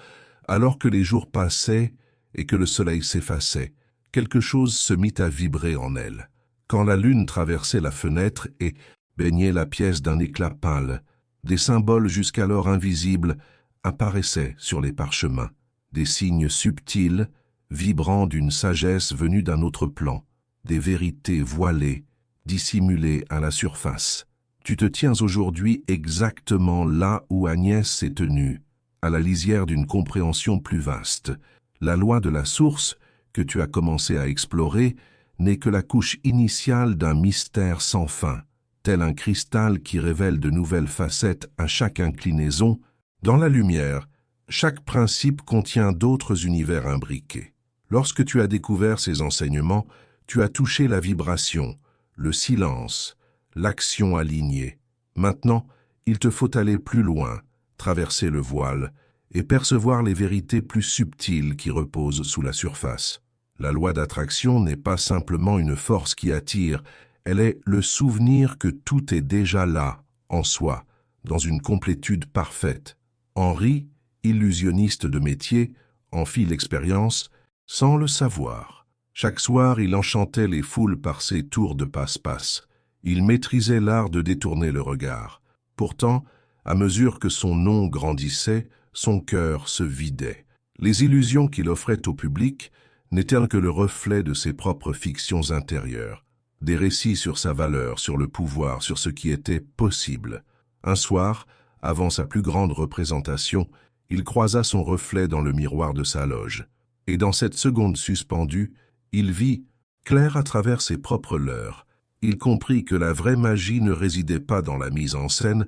alors que les jours passaient et que le soleil s'effaçait, quelque chose se mit à vibrer en elle. Quand la lune traversait la fenêtre et baignait la pièce d'un éclat pâle, des symboles jusqu'alors invisibles apparaissaient sur les parchemins, des signes subtils, vibrant d'une sagesse venue d'un autre plan, des vérités voilées, dissimulées à la surface. Tu te tiens aujourd'hui exactement là où Agnès s'est tenue, à la lisière d'une compréhension plus vaste. La loi de la source, que tu as commencé à explorer, n'est que la couche initiale d'un mystère sans fin, tel un cristal qui révèle de nouvelles facettes à chaque inclinaison. Dans la lumière, chaque principe contient d'autres univers imbriqués. Lorsque tu as découvert ces enseignements, tu as touché la vibration, le silence, l'action alignée. Maintenant, il te faut aller plus loin, traverser le voile et percevoir les vérités plus subtiles qui reposent sous la surface. La loi d'attraction n'est pas simplement une force qui attire, elle est le souvenir que tout est déjà là, en soi, dans une complétude parfaite. Henri, illusionniste de métier, en fit l'expérience sans le savoir. Chaque soir, il enchantait les foules par ses tours de passe-passe. Il maîtrisait l'art de détourner le regard. Pourtant, à mesure que son nom grandissait, son cœur se vidait. Les illusions qu'il offrait au public n'étaient que le reflet de ses propres fictions intérieures, des récits sur sa valeur, sur le pouvoir, sur ce qui était possible. Un soir, avant sa plus grande représentation, il croisa son reflet dans le miroir de sa loge. Et dans cette seconde suspendue, il vit, clair à travers ses propres leurres, il comprit que la vraie magie ne résidait pas dans la mise en scène,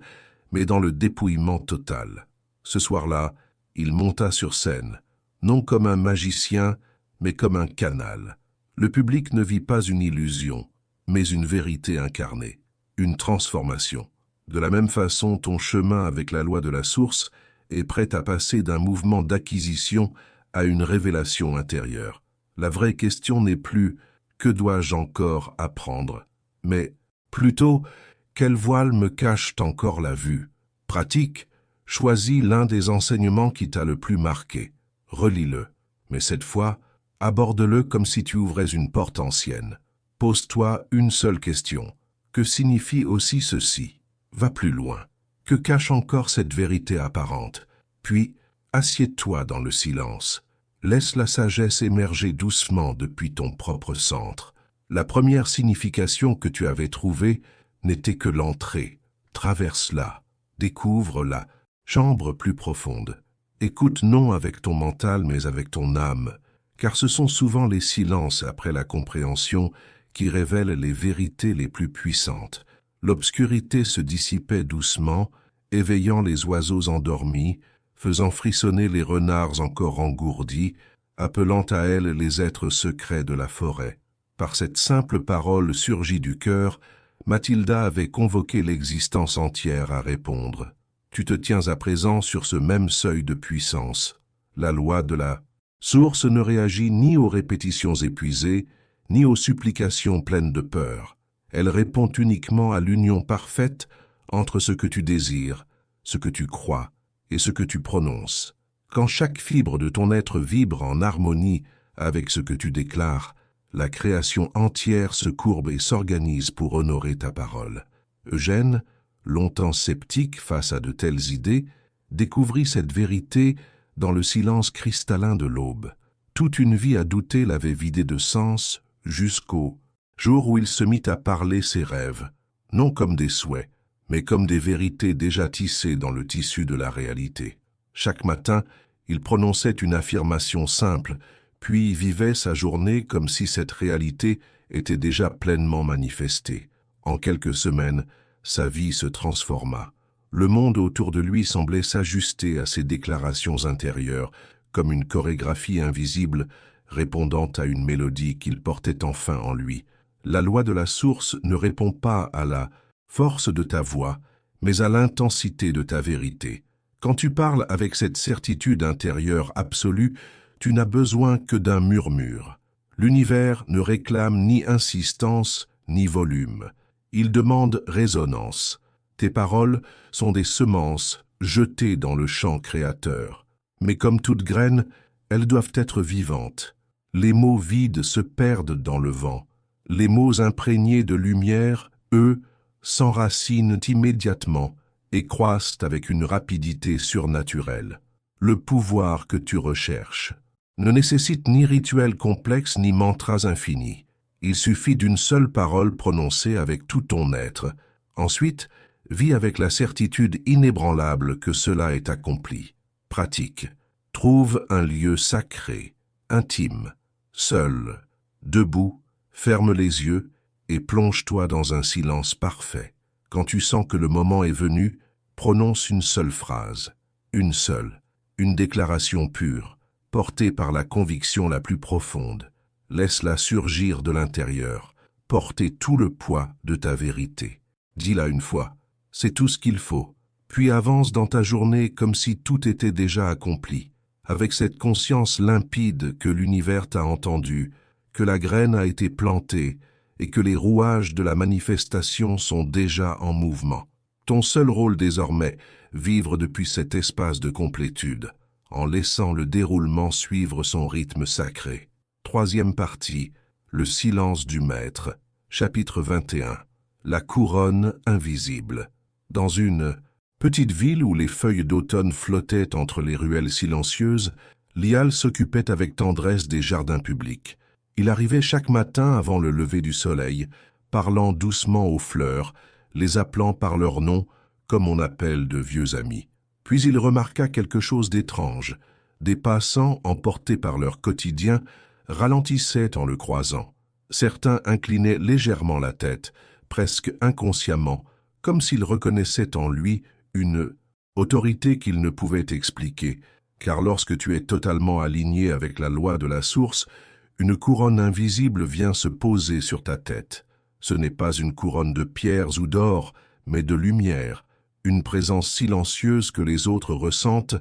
mais dans le dépouillement total. Ce soir-là, il monta sur scène, non comme un magicien, mais comme un canal. Le public ne vit pas une illusion, mais une vérité incarnée, une transformation. De la même façon, ton chemin avec la loi de la source est prêt à passer d'un mouvement d'acquisition à une révélation intérieure. La vraie question n'est plus « que dois-je encore apprendre ?» mais plutôt « quel voile me cache encore la vue ?» Pratique, choisis l'un des enseignements qui t'a le plus marqué. Relis-le, mais cette fois, aborde-le comme si tu ouvrais une porte ancienne. Pose-toi une seule question. Que signifie aussi ceci? Va plus loin. Que cache encore cette vérité apparente? Puis, assieds-toi dans le silence. Laisse la sagesse émerger doucement depuis ton propre centre. La première signification que tu avais trouvée n'était que l'entrée. Traverse-la, découvre la chambre plus profonde. Écoute non avec ton mental mais avec ton âme, car ce sont souvent les silences après la compréhension qui révèlent les vérités les plus puissantes. L'obscurité se dissipait doucement, éveillant les oiseaux endormis, faisant frissonner les renards encore engourdis, appelant à elle les êtres secrets de la forêt. Par cette simple parole surgie du cœur, Mathilda avait convoqué l'existence entière à répondre. Tu te tiens à présent sur ce même seuil de puissance. La loi de la source ne réagit ni aux répétitions épuisées, ni aux supplications pleines de peur. Elle répond uniquement à l'union parfaite entre ce que tu désires, ce que tu crois et ce que tu prononces. Quand chaque fibre de ton être vibre en harmonie avec ce que tu déclares, la création entière se courbe et s'organise pour honorer ta parole. Eugène, longtemps sceptique face à de telles idées, découvrit cette vérité dans le silence cristallin de l'aube. Toute une vie à douter l'avait vidé de sens jusqu'au jour où il se mit à parler ses rêves, non comme des souhaits, mais comme des vérités déjà tissées dans le tissu de la réalité. Chaque matin, il prononçait une affirmation simple, puis vivait sa journée comme si cette réalité était déjà pleinement manifestée. En quelques semaines, sa vie se transforma. Le monde autour de lui semblait s'ajuster à ses déclarations intérieures, comme une chorégraphie invisible répondant à une mélodie qu'il portait enfin en lui. La loi de la source ne répond pas à la force de ta voix, mais à l'intensité de ta vérité. Quand tu parles avec cette certitude intérieure absolue, tu n'as besoin que d'un murmure. L'univers ne réclame ni insistance ni volume. Il demande résonance. Tes paroles sont des semences jetées dans le champ créateur. Mais comme toute graine, elles doivent être vivantes. Les mots vides se perdent dans le vent. Les mots imprégnés de lumière, eux, s'enracinent immédiatement et croissent avec une rapidité surnaturelle. Le pouvoir que tu recherches ne nécessite ni rituels complexes ni mantras infinis. Il suffit d'une seule parole prononcée avec tout ton être. Ensuite, vis avec la certitude inébranlable que cela est accompli. Pratique. Trouve un lieu sacré, intime, seul, debout, ferme les yeux et plonge-toi dans un silence parfait. Quand tu sens que le moment est venu, prononce une seule phrase, une seule, une déclaration pure, portée par la conviction la plus profonde. Laisse-la surgir de l'intérieur, porter tout le poids de ta vérité. Dis-la une fois, c'est tout ce qu'il faut. Puis avance dans ta journée comme si tout était déjà accompli, avec cette conscience limpide que l'univers t'a entendu, que la graine a été plantée et que les rouages de la manifestation sont déjà en mouvement. Ton seul rôle désormais, vivre depuis cet espace de complétude, en laissant le déroulement suivre son rythme sacré. Troisième partie, Le silence du maître. Chapitre 21. La couronne invisible. Dans une petite ville où les feuilles d'automne flottaient entre les ruelles silencieuses, Lial s'occupait avec tendresse des jardins publics. Il arrivait chaque matin avant le lever du soleil, parlant doucement aux fleurs, les appelant par leur nom, comme on appelle de vieux amis. Puis il remarqua quelque chose d'étrange. Des passants, emportés par leur quotidien, ralentissaient en le croisant. Certains inclinaient légèrement la tête, presque inconsciemment, comme s'ils reconnaissaient en lui une autorité qu'ils ne pouvaient expliquer, car lorsque tu es totalement aligné avec la loi de la source, une couronne invisible vient se poser sur ta tête. Ce n'est pas une couronne de pierres ou d'or, mais de lumière, une présence silencieuse que les autres ressentent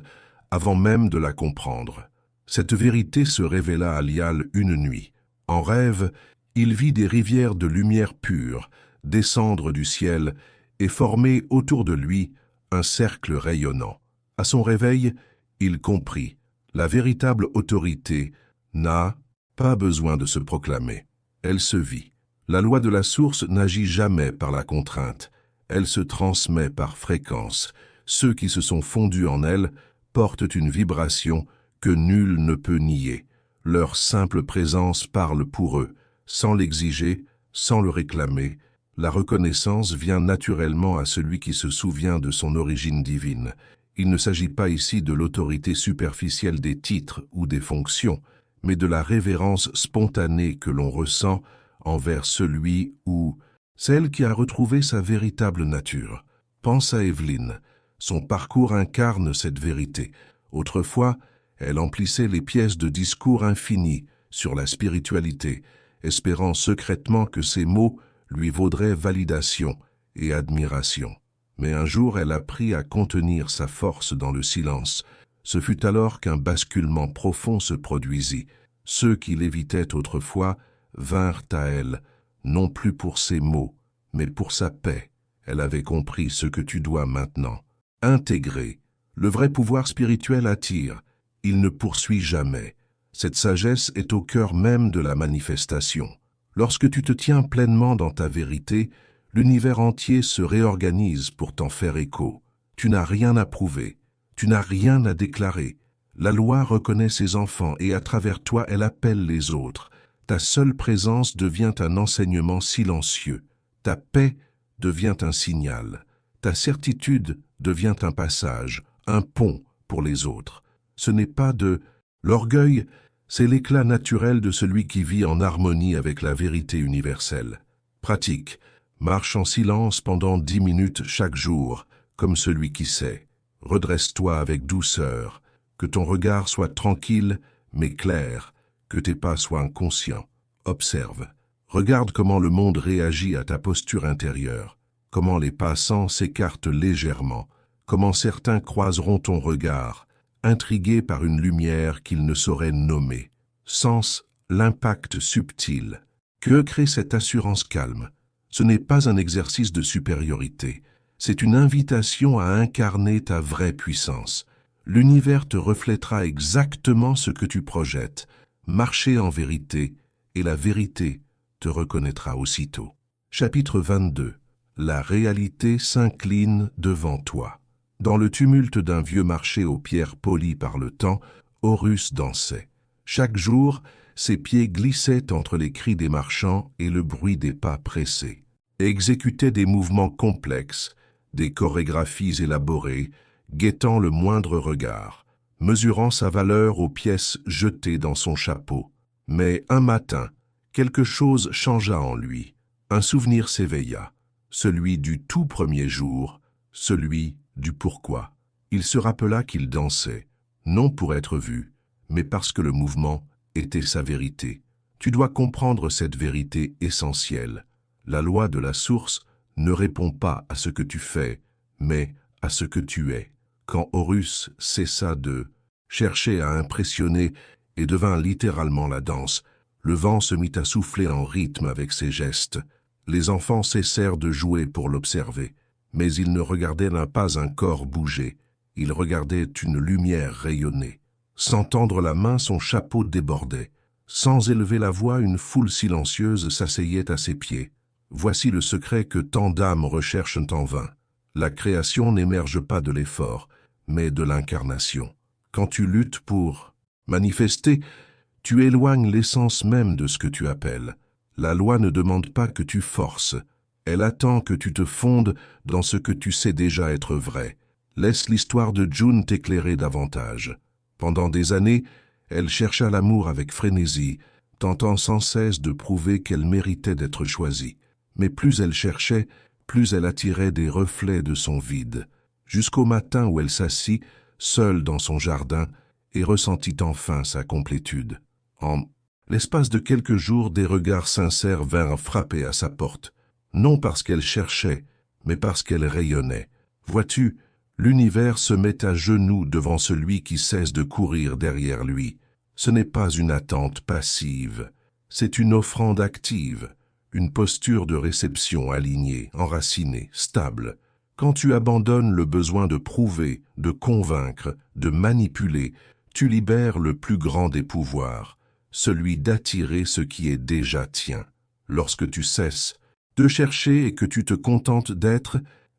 avant même de la comprendre. Cette vérité se révéla à Lial une nuit. En rêve, il vit des rivières de lumière pure descendre du ciel et former autour de lui un cercle rayonnant. À son réveil, il comprit, la véritable autorité n'a pas besoin de se proclamer. Elle se vit. La loi de la source n'agit jamais par la contrainte. Elle se transmet par fréquence. Ceux qui se sont fondus en elle portent une vibration que nul ne peut nier. Leur simple présence parle pour eux, sans l'exiger, sans le réclamer. La reconnaissance vient naturellement à celui qui se souvient de son origine divine. Il ne s'agit pas ici de l'autorité superficielle des titres ou des fonctions, mais de la révérence spontanée que l'on ressent envers celui ou celle qui a retrouvé sa véritable nature. Pense à Evelyne. Son parcours incarne cette vérité. Autrefois, elle emplissait les pièces de discours infinis sur la spiritualité, espérant secrètement que ses mots lui vaudraient validation et admiration. Mais un jour, elle apprit à contenir sa force dans le silence. Ce fut alors qu'un basculement profond se produisit. Ceux qui l'évitaient autrefois vinrent à elle, non plus pour ses mots, mais pour sa paix. Elle avait compris ce que tu dois maintenant. Intégrer. Le vrai pouvoir spirituel attire. Il ne poursuit jamais. Cette sagesse est au cœur même de la manifestation. Lorsque tu te tiens pleinement dans ta vérité, l'univers entier se réorganise pour t'en faire écho. Tu n'as rien à prouver. Tu n'as rien à déclarer. La loi reconnaît ses enfants et à travers toi, elle appelle les autres. Ta seule présence devient un enseignement silencieux. Ta paix devient un signal. Ta certitude devient un passage, un pont pour les autres. Ce n'est pas de l'orgueil, c'est l'éclat naturel de celui qui vit en harmonie avec la vérité universelle. Pratique. Marche en silence pendant 10 minutes chaque jour, comme celui qui sait. Redresse-toi avec douceur. Que ton regard soit tranquille, mais clair. Que tes pas soient inconscients. Observe. Regarde comment le monde réagit à ta posture intérieure. Comment les passants s'écartent légèrement. Comment certains croiseront ton regard, intrigués par une lumière qu'ils ne sauraient nommer. Sens l'impact subtil. Que crée cette assurance calme? Ce n'est pas un exercice de supériorité. C'est une invitation à incarner ta vraie puissance. L'univers te reflètera exactement ce que tu projettes. Marcher en vérité, et la vérité te reconnaîtra aussitôt. Chapitre 22. La réalité s'incline devant toi. Dans le tumulte d'un vieux marché aux pierres polies par le temps, Horus dansait. Chaque jour, ses pieds glissaient entre les cris des marchands et le bruit des pas pressés. Exécutait des mouvements complexes, des chorégraphies élaborées, guettant le moindre regard, mesurant sa valeur aux pièces jetées dans son chapeau. Mais un matin, quelque chose changea en lui. Un souvenir s'éveilla, celui du tout premier jour, celui du pourquoi. Il se rappela qu'il dansait, non pour être vu, mais parce que le mouvement était sa vérité. Tu dois comprendre cette vérité essentielle. La loi de la source ne répond pas à ce que tu fais, mais à ce que tu es. Quand Horus cessa de chercher à impressionner et devint littéralement la danse, le vent se mit à souffler en rythme avec ses gestes. Les enfants cessèrent de jouer pour l'observer, mais ils ne regardaient pas un corps bouger, ils regardaient une lumière rayonner. Sans tendre la main, son chapeau débordait. Sans élever la voix, une foule silencieuse s'asseyait à ses pieds. Voici le secret que tant d'âmes recherchent en vain. La création n'émerge pas de l'effort, mais de l'incarnation. Quand tu luttes pour manifester, tu éloignes l'essence même de ce que tu appelles. La loi ne demande pas que tu forces. Elle attend que tu te fondes dans ce que tu sais déjà être vrai. Laisse l'histoire de June t'éclairer davantage. Pendant des années, elle chercha l'amour avec frénésie, tentant sans cesse de prouver qu'elle méritait d'être choisie. Mais plus elle cherchait, plus elle attirait des reflets de son vide, jusqu'au matin où elle s'assit, seule dans son jardin, et ressentit enfin sa complétude. En l'espace de quelques jours, des regards sincères vinrent frapper à sa porte, non parce qu'elle cherchait, mais parce qu'elle rayonnait. Vois-tu, l'univers se met à genoux devant celui qui cesse de courir derrière lui. Ce n'est pas une attente passive, c'est une offrande active, une posture de réception alignée, enracinée, stable. Quand tu abandonnes le besoin de prouver, de convaincre, de manipuler, tu libères le plus grand des pouvoirs, celui d'attirer ce qui est déjà tien. Lorsque tu cesses de chercher et que tu te contentes d'être,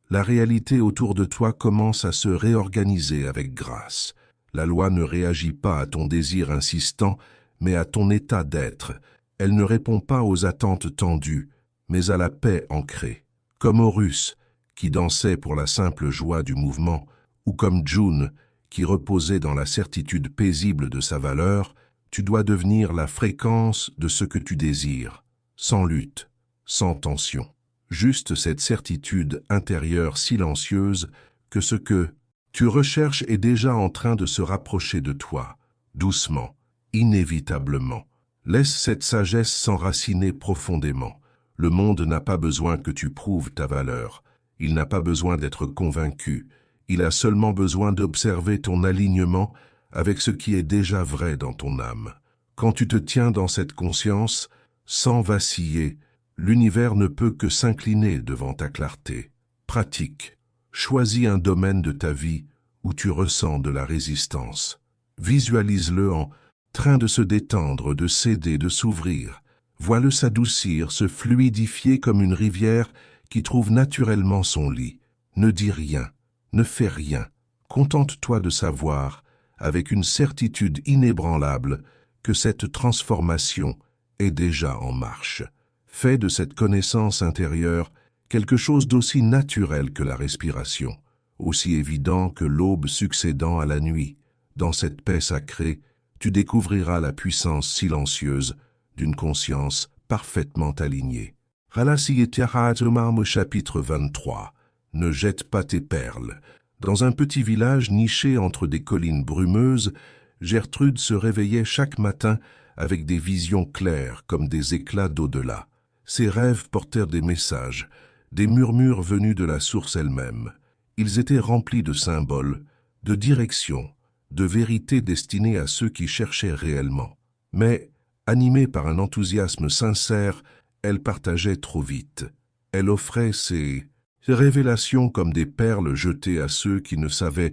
la réalité autour de toi commence à se réorganiser avec grâce. La loi ne réagit pas à ton désir insistant, mais à ton état d'être. Elle ne répond pas aux attentes tendues, mais à la paix ancrée. Comme Horus, qui dansait pour la simple joie du mouvement, ou comme June, qui reposait dans la certitude paisible de sa valeur, tu dois devenir la fréquence de ce que tu désires, sans lutte, sans tension. Juste cette certitude intérieure silencieuse que ce que tu recherches est déjà en train de se rapprocher de toi, doucement, inévitablement. Laisse cette sagesse s'enraciner profondément. Le monde n'a pas besoin que tu prouves ta valeur. Il n'a pas besoin d'être convaincu. Il a seulement besoin d'observer ton alignement avec ce qui est déjà vrai dans ton âme. Quand tu te tiens dans cette conscience, sans vaciller, l'univers ne peut que s'incliner devant ta clarté. Pratique. Choisis un domaine de ta vie où tu ressens de la résistance. Visualise-le en train de se détendre, de céder, de s'ouvrir. Vois-le s'adoucir, se fluidifier comme une rivière qui trouve naturellement son lit. Ne dis rien, ne fais rien. Contente-toi de savoir, avec une certitude inébranlable, que cette transformation est déjà en marche. Fais de cette connaissance intérieure quelque chose d'aussi naturel que la respiration, aussi évident que l'aube succédant à la nuit. Dans cette paix sacrée, tu découvriras la puissance silencieuse d'une conscience parfaitement alignée. Au chapitre 23. Ne jette pas tes perles. Dans un petit village niché entre des collines brumeuses, Gertrude se réveillait chaque matin avec des visions claires comme des éclats d'au-delà. Ses rêves portèrent des messages, des murmures venus de la source elle-même. Ils étaient remplis de symboles, de directions, de vérités destinées à ceux qui cherchaient réellement. Mais, animée par un enthousiasme sincère, elle partageait trop vite. Elle offrait ses révélations comme des perles jetées à ceux qui ne savaient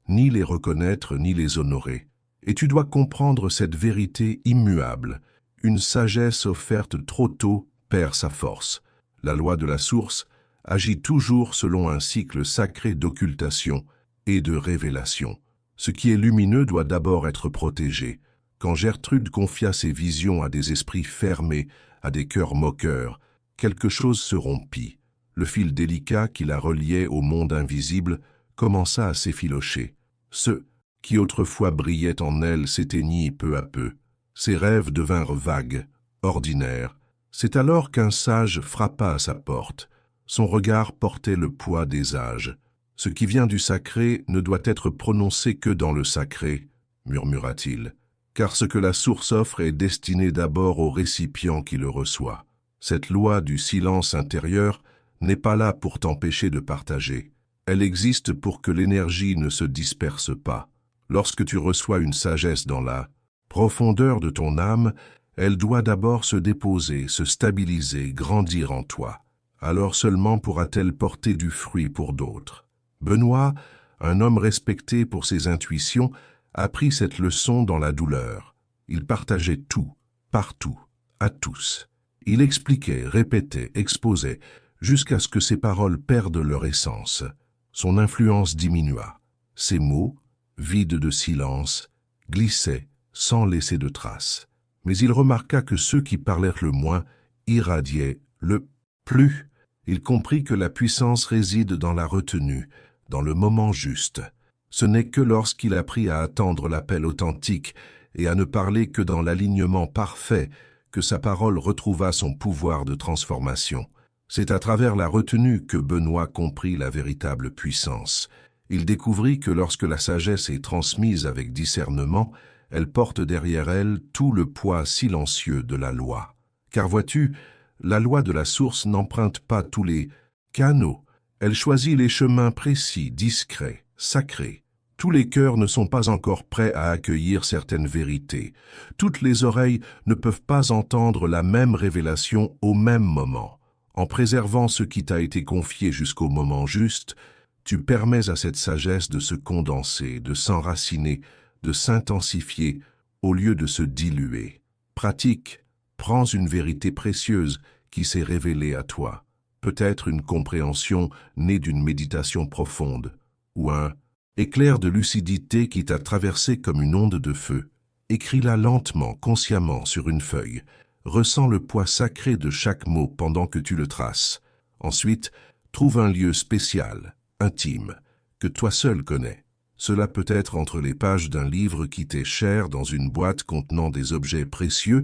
ni les reconnaître ni les honorer. Et tu dois comprendre cette vérité immuable. Une sagesse offerte trop tôt perd sa force. La loi de la source agit toujours selon un cycle sacré d'occultation et de révélation. Ce qui est lumineux doit d'abord être protégé. Quand Gertrude confia ses visions à des esprits fermés, à des cœurs moqueurs, quelque chose se rompit. Le fil délicat qui la reliait au monde invisible commença à s'effilocher. Ce qui autrefois brillait en elle s'éteignit peu à peu. Ses rêves devinrent vagues, ordinaires. C'est alors qu'un sage frappa à sa porte. Son regard portait le poids des âges. « Ce qui vient du sacré ne doit être prononcé que dans le sacré, » murmura-t-il, « car ce que la source offre est destiné d'abord au récipient qui le reçoit. Cette loi du silence intérieur n'est pas là pour t'empêcher de partager. Elle existe pour que l'énergie ne se disperse pas. Lorsque tu reçois une sagesse dans la profondeur de ton âme, elle doit d'abord se déposer, se stabiliser, grandir en toi. Alors seulement pourra-t-elle porter du fruit pour d'autres. Benoît, un homme respecté pour ses intuitions, apprit cette leçon dans la douleur. Il partageait tout, partout, à tous. Il expliquait, répétait, exposait, jusqu'à ce que ses paroles perdent leur essence. Son influence diminua. Ses mots, vides de silence, glissaient sans laisser de traces. Mais il remarqua que ceux qui parlèrent le moins irradiaient le plus. Il comprit que la puissance réside dans la retenue, dans le moment juste. Ce n'est que lorsqu'il apprit à attendre l'appel authentique et à ne parler que dans l'alignement parfait que sa parole retrouva son pouvoir de transformation. C'est à travers la retenue que Benoît comprit la véritable puissance. Il découvrit que lorsque la sagesse est transmise avec discernement, elle porte derrière elle tout le poids silencieux de la loi. Car vois-tu, la loi de la source n'emprunte pas tous les canaux. Elle choisit les chemins précis, discrets, sacrés. Tous les cœurs ne sont pas encore prêts à accueillir certaines vérités. Toutes les oreilles ne peuvent pas entendre la même révélation au même moment. En préservant ce qui t'a été confié jusqu'au moment juste, tu permets à cette sagesse de se condenser, de s'enraciner, de s'intensifier au lieu de se diluer. Pratique, prends une vérité précieuse qui s'est révélée à toi. Peut-être une compréhension née d'une méditation profonde, ou un éclair de lucidité qui t'a traversé comme une onde de feu. Écris-la lentement, consciemment sur une feuille. Ressens le poids sacré de chaque mot pendant que tu le traces. Ensuite, trouve un lieu spécial, intime, que toi seul connais. Cela peut être entre les pages d'un livre qui t'est cher dans une boîte contenant des objets précieux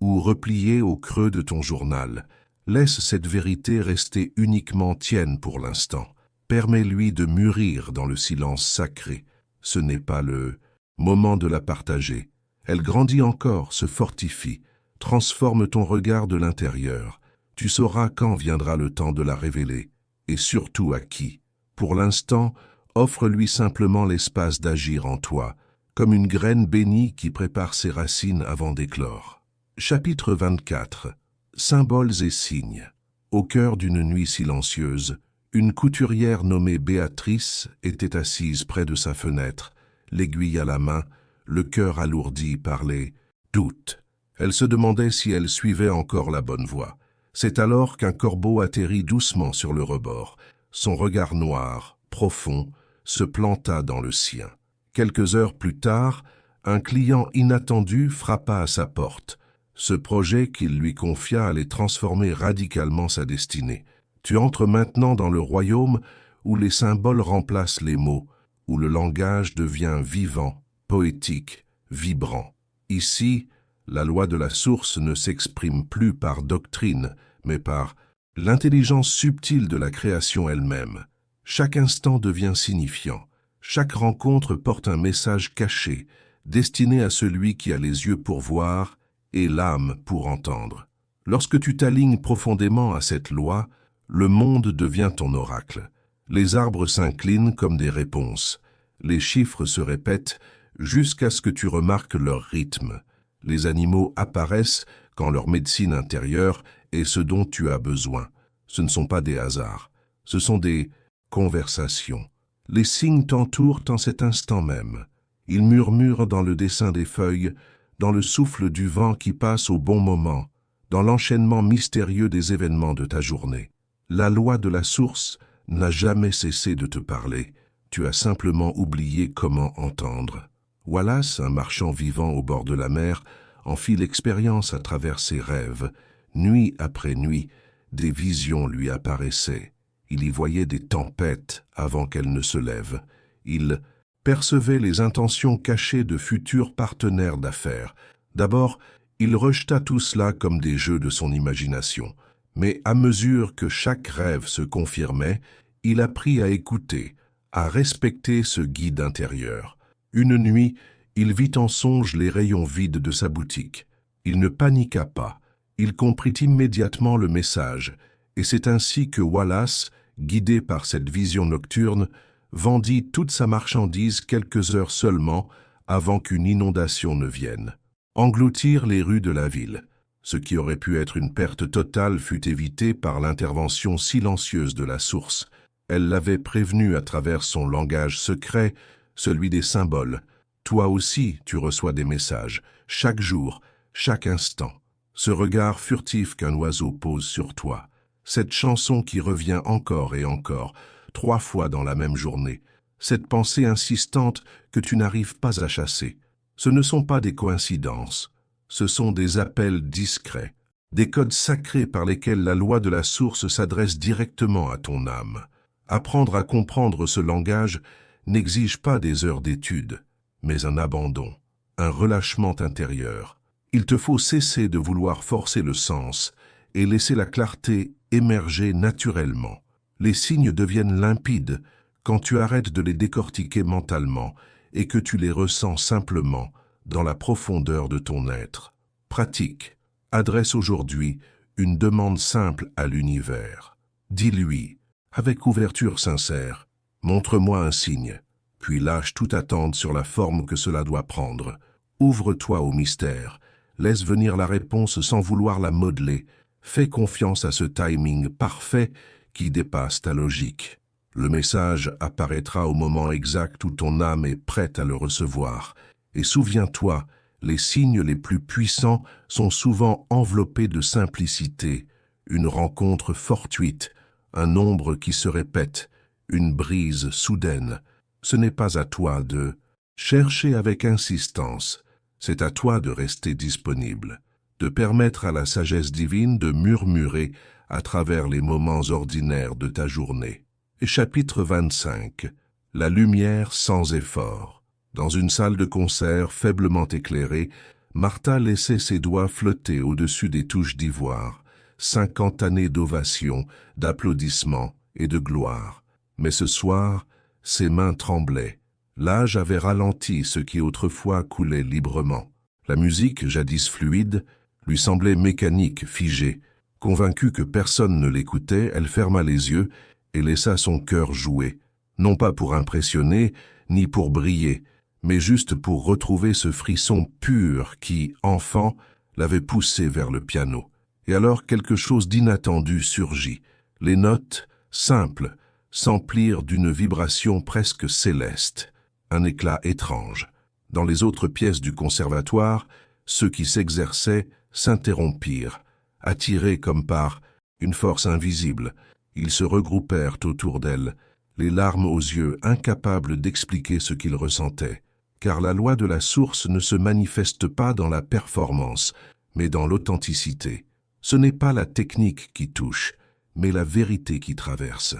ou replié au creux de ton journal. Laisse cette vérité rester uniquement tienne pour l'instant. Permets-lui de mûrir dans le silence sacré. Ce n'est pas le moment de la partager. Elle grandit encore, se fortifie. Transforme ton regard de l'intérieur. Tu sauras quand viendra le temps de la révéler, et surtout à qui. Pour l'instant, offre-lui simplement l'espace d'agir en toi, comme une graine bénie qui prépare ses racines avant d'éclore. Chapitre 24. Symboles et signes. Au cœur d'une nuit silencieuse, une couturière nommée Béatrice était assise près de sa fenêtre, l'aiguille à la main, le cœur alourdi par les doutes. Elle se demandait si elle suivait encore la bonne voie. C'est alors qu'un corbeau atterrit doucement sur le rebord. Son regard noir, profond, se planta dans le sien. Quelques heures plus tard, un client inattendu frappa à sa porte. Ce projet qu'il lui confia allait transformer radicalement sa destinée. Tu entres maintenant dans le royaume où les symboles remplacent les mots, où le langage devient vivant, poétique, vibrant. Ici, la loi de la source ne s'exprime plus par doctrine, mais par l'intelligence subtile de la création elle-même. Chaque instant devient signifiant. Chaque rencontre porte un message caché, destiné à celui qui a les yeux pour voir et l'âme pour entendre. Lorsque tu t'alignes profondément à cette loi, le monde devient ton oracle. Les arbres s'inclinent comme des réponses. Les chiffres se répètent jusqu'à ce que tu remarques leur rythme. Les animaux apparaissent quand leur médecine intérieure est ce dont tu as besoin. Ce ne sont pas des hasards, ce sont des conversations. Les signes t'entourent en cet instant même. Ils murmurent dans le dessin des feuilles, dans le souffle du vent qui passe au bon moment, dans l'enchaînement mystérieux des événements de ta journée. La loi de la source n'a jamais cessé de te parler. Tu as simplement oublié comment entendre. Wallace, un marchand vivant au bord de la mer, en fit l'expérience à travers ses rêves. Nuit après nuit, des visions lui apparaissaient. Il y voyait des tempêtes avant qu'elles ne se lèvent. Il percevait les intentions cachées de futurs partenaires d'affaires. D'abord, il rejeta tout cela comme des jeux de son imagination. Mais à mesure que chaque rêve se confirmait, il apprit à écouter, à respecter ce guide intérieur. Une nuit, il vit en songe les rayons vides de sa boutique. Il ne paniqua pas. Il comprit immédiatement le message, et c'est ainsi que Wallace, guidé par cette vision nocturne, vendit toute sa marchandise quelques heures seulement avant qu'une inondation ne vienne. Engloutir les rues de la ville. Ce qui aurait pu être une perte totale fut évité par l'intervention silencieuse de la source. Elle l'avait prévenu à travers son langage secret, celui des symboles. Toi aussi, tu reçois des messages, chaque jour, chaque instant. Ce regard furtif qu'un oiseau pose sur toi, cette chanson qui revient encore et encore, 3 fois dans la même journée, cette pensée insistante que tu n'arrives pas à chasser. Ce ne sont pas des coïncidences, ce sont des appels discrets, des codes sacrés par lesquels la loi de la source s'adresse directement à ton âme. Apprendre à comprendre ce langage n'exige pas des heures d'étude, mais un abandon, un relâchement intérieur. Il te faut cesser de vouloir forcer le sens et laisser la clarté émerger naturellement. Les signes deviennent limpides quand tu arrêtes de les décortiquer mentalement et que tu les ressens simplement dans la profondeur de ton être. Pratique. Adresse aujourd'hui une demande simple à l'univers. Dis-lui, avec ouverture sincère, montre-moi un signe, puis lâche toute attente sur la forme que cela doit prendre. Ouvre-toi au mystère. Laisse venir la réponse sans vouloir la modeler. Fais confiance à ce timing parfait qui dépasse ta logique. Le message apparaîtra au moment exact où ton âme est prête à le recevoir. Et souviens-toi, les signes les plus puissants sont souvent enveloppés de simplicité, une rencontre fortuite, un ombre qui se répète, une brise soudaine. Ce n'est pas à toi de chercher avec insistance. C'est à toi de rester disponible, de permettre à la sagesse divine de murmurer à travers les moments ordinaires de ta journée. Et chapitre 25. La lumière sans effort. Dans une salle de concert faiblement éclairée, Martha laissait ses doigts flotter au-dessus des touches d'ivoire. 50 années d'ovations, d'applaudissements et de gloire. Mais ce soir, ses mains tremblaient. L'âge avait ralenti ce qui autrefois coulait librement. La musique, jadis fluide, lui semblait mécanique, figée. Convaincue que personne ne l'écoutait, elle ferma les yeux et laissa son cœur jouer, non pas pour impressionner, ni pour briller, mais juste pour retrouver ce frisson pur qui, enfant, l'avait poussée vers le piano. Et alors quelque chose d'inattendu surgit. Les notes, simples, s'emplirent d'une vibration presque céleste. Un éclat étrange. Dans les autres pièces du conservatoire, ceux qui s'exerçaient s'interrompirent, attirés comme par une force invisible. Ils se regroupèrent autour d'elle, les larmes aux yeux, incapables d'expliquer ce qu'ils ressentaient. Car la loi de la source ne se manifeste pas dans la performance, mais dans l'authenticité. Ce n'est pas la technique qui touche, mais la vérité qui traverse.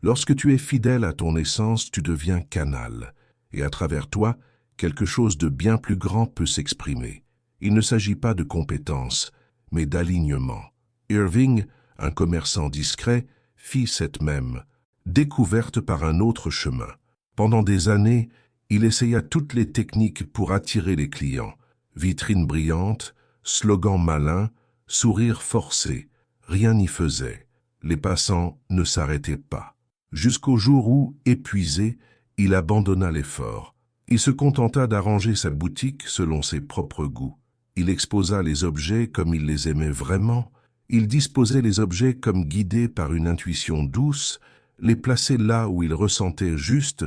Lorsque tu es fidèle à ton essence, tu deviens canal. Et à travers toi, quelque chose de bien plus grand peut s'exprimer. Il ne s'agit pas de compétence, mais d'alignement. Irving, un commerçant discret, fit cette même découverte par un autre chemin. Pendant des années, il essaya toutes les techniques pour attirer les clients. Vitrines brillantes, slogans malins, sourires forcés, rien n'y faisait. Les passants ne s'arrêtaient pas. Jusqu'au jour où, épuisé, il abandonna l'effort. Il se contenta d'arranger sa boutique selon ses propres goûts. Il exposa les objets comme il les aimait vraiment. Il disposait les objets comme guidés par une intuition douce, les plaçait là où il ressentait juste,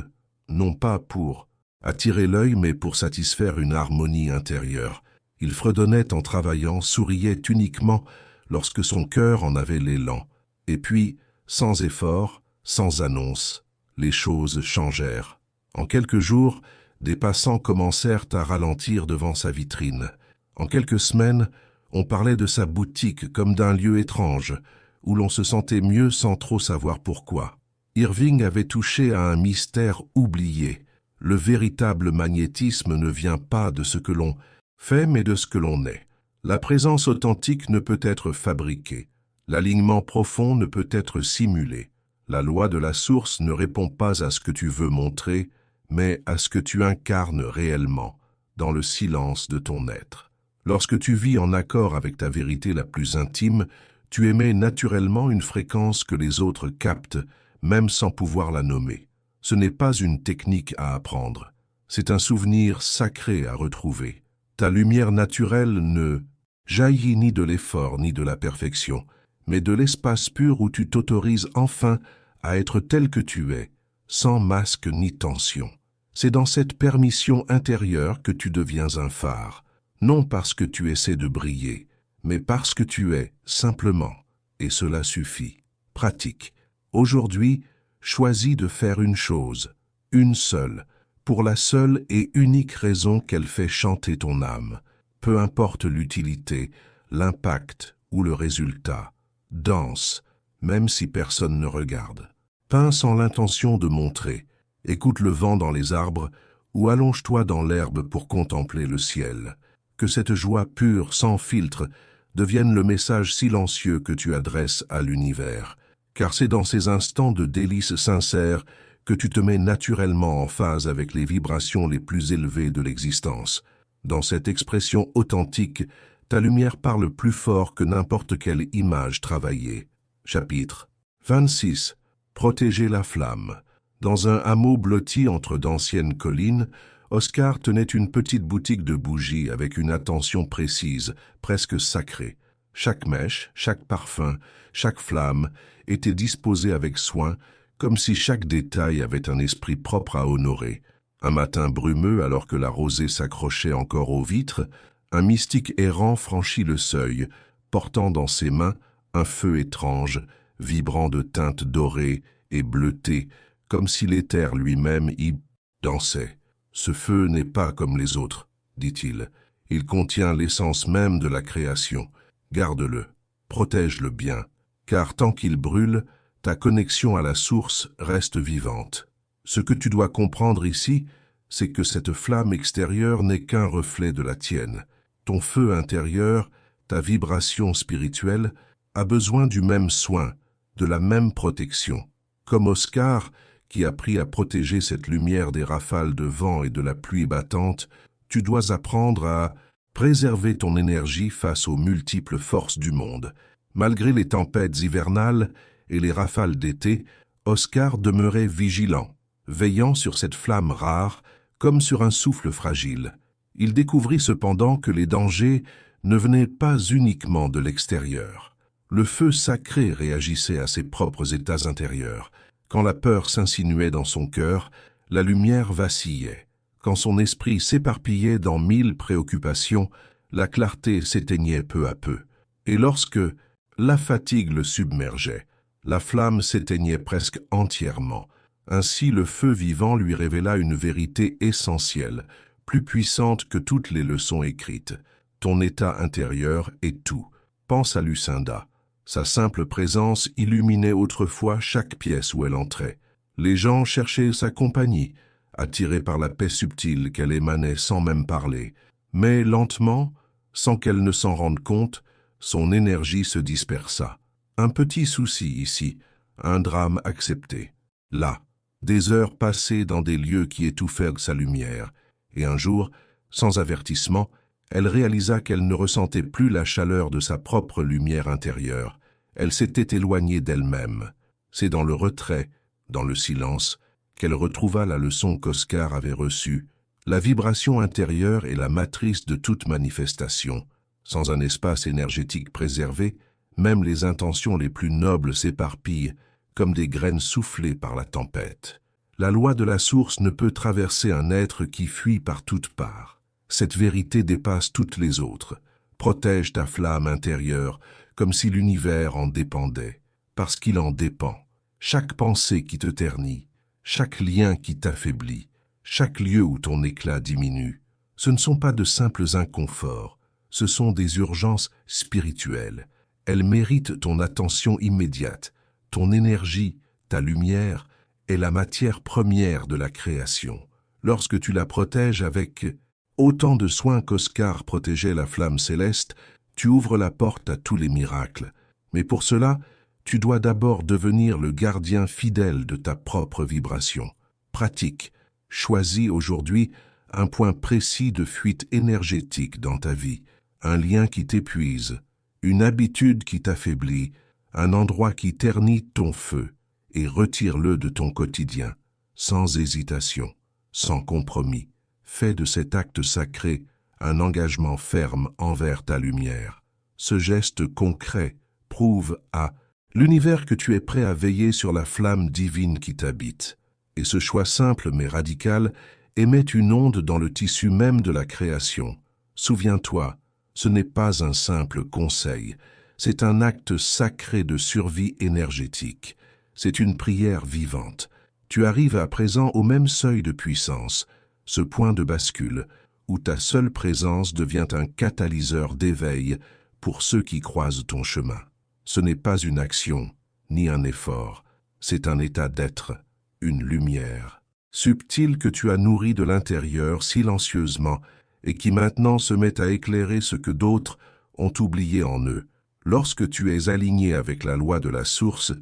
non pas pour attirer l'œil, mais pour satisfaire une harmonie intérieure. Il fredonnait en travaillant, souriait uniquement lorsque son cœur en avait l'élan. Et puis, sans effort, sans annonce, les choses changèrent. En quelques jours, des passants commencèrent à ralentir devant sa vitrine. En quelques semaines, on parlait de sa boutique comme d'un lieu étrange, où l'on se sentait mieux sans trop savoir pourquoi. Irving avait touché à un mystère oublié. Le véritable magnétisme ne vient pas de ce que l'on fait, mais de ce que l'on est. La présence authentique ne peut être fabriquée. L'alignement profond ne peut être simulé. La loi de la source ne répond pas à ce que tu veux montrer, mais à ce que tu incarnes réellement, dans le silence de ton être. Lorsque tu vis en accord avec ta vérité la plus intime, tu émets naturellement une fréquence que les autres captent, même sans pouvoir la nommer. Ce n'est pas une technique à apprendre, c'est un souvenir sacré à retrouver. Ta lumière naturelle ne jaillit ni de l'effort ni de la perfection, mais de l'espace pur où tu t'autorises enfin à être tel que tu es, sans masque ni tension. C'est dans cette permission intérieure que tu deviens un phare, non parce que tu essaies de briller, mais parce que tu es, simplement, et cela suffit. Pratique. Aujourd'hui, choisis de faire une chose, une seule, pour la seule et unique raison qu'elle fait chanter ton âme. Peu importe l'utilité, l'impact ou le résultat. Danse, même si personne ne regarde. Peins sans l'intention de montrer. Écoute le vent dans les arbres ou allonge-toi dans l'herbe pour contempler le ciel. Que cette joie pure, sans filtre, devienne le message silencieux que tu adresses à l'univers. Car c'est dans ces instants de délice sincère que tu te mets naturellement en phase avec les vibrations les plus élevées de l'existence. Dans cette expression authentique, ta lumière parle plus fort que n'importe quelle image travaillée. Chapitre 26. Protéger la flamme. Dans un hameau blotti entre d'anciennes collines, Oscar tenait une petite boutique de bougies avec une attention précise, presque sacrée. Chaque mèche, chaque parfum, chaque flamme était disposée avec soin, comme si chaque détail avait un esprit propre à honorer. Un matin brumeux, alors que la rosée s'accrochait encore aux vitres, un mystique errant franchit le seuil, portant dans ses mains un feu étrange, vibrant de teintes dorées et bleutées, comme si l'éther lui-même y dansait. « Ce feu n'est pas comme les autres, dit-il. Il contient l'essence même de la création. Garde-le, protège-le bien, car tant qu'il brûle, ta connexion à la source reste vivante. Ce que tu dois comprendre ici, c'est que cette flamme extérieure n'est qu'un reflet de la tienne. Ton feu intérieur, ta vibration spirituelle, a besoin du même soin, de la même protection. Comme Oscar, qui a appris à protéger cette lumière des rafales de vent et de la pluie battante, tu dois apprendre à préserver ton énergie face aux multiples forces du monde. Malgré les tempêtes hivernales et les rafales d'été, Oscar demeurait vigilant, veillant sur cette flamme rare, comme sur un souffle fragile. Il découvrit cependant que les dangers ne venaient pas uniquement de l'extérieur. Le feu sacré réagissait à ses propres états intérieurs. Quand la peur s'insinuait dans son cœur, la lumière vacillait. Quand son esprit s'éparpillait dans 1000 préoccupations, la clarté s'éteignait peu à peu. Et lorsque la fatigue le submergeait, la flamme s'éteignait presque entièrement. Ainsi le feu vivant lui révéla une vérité essentielle, plus puissante que toutes les leçons écrites. Ton état intérieur est tout. Pense à Lucinda. Sa simple présence illuminait autrefois chaque pièce où elle entrait. Les gens cherchaient sa compagnie, attirés par la paix subtile qu'elle émanait sans même parler. Mais lentement, sans qu'elle ne s'en rende compte, son énergie se dispersa. Un petit souci ici, un drame accepté. Là, des heures passées dans des lieux qui étouffèrent sa lumière, et un jour, sans avertissement, elle réalisa qu'elle ne ressentait plus la chaleur de sa propre lumière intérieure. Elle s'était éloignée d'elle-même. C'est dans le retrait, dans le silence, qu'elle retrouva la leçon qu'Oscar avait reçue. La vibration intérieure est la matrice de toute manifestation. Sans un espace énergétique préservé, même les intentions les plus nobles s'éparpillent, comme des graines soufflées par la tempête. La loi de la source ne peut traverser un être qui fuit par toutes parts. Cette vérité dépasse toutes les autres. Protège ta flamme intérieure, comme si l'univers en dépendait, parce qu'il en dépend. Chaque pensée qui te ternit, chaque lien qui t'affaiblit, chaque lieu où ton éclat diminue, ce ne sont pas de simples inconforts, ce sont des urgences spirituelles. Elles méritent ton attention immédiate. Ton énergie, ta lumière, est la matière première de la création. Lorsque tu la protèges avec autant de soin qu'Oscar protégeait la flamme céleste, tu ouvres la porte à tous les miracles. Mais pour cela, tu dois d'abord devenir le gardien fidèle de ta propre vibration. Pratique. Choisis aujourd'hui un point précis de fuite énergétique dans ta vie, un lien qui t'épuise, une habitude qui t'affaiblit, un endroit qui ternit ton feu, et retire-le de ton quotidien, sans hésitation, sans compromis. Fais de cet acte sacré un engagement ferme envers ta lumière. Ce geste concret prouve à l'univers que tu es prêt à veiller sur la flamme divine qui t'habite. Et ce choix simple mais radical émet une onde dans le tissu même de la création. Souviens-toi, ce n'est pas un simple conseil, c'est un acte sacré de survie énergétique. C'est une prière vivante. Tu arrives à présent au même seuil de puissance, ce point de bascule, où ta seule présence devient un catalyseur d'éveil pour ceux qui croisent ton chemin. Ce n'est pas une action, ni un effort, c'est un état d'être, une lumière, subtile que tu as nourrie de l'intérieur silencieusement et qui maintenant se met à éclairer ce que d'autres ont oublié en eux. Lorsque tu es aligné avec la loi de la source,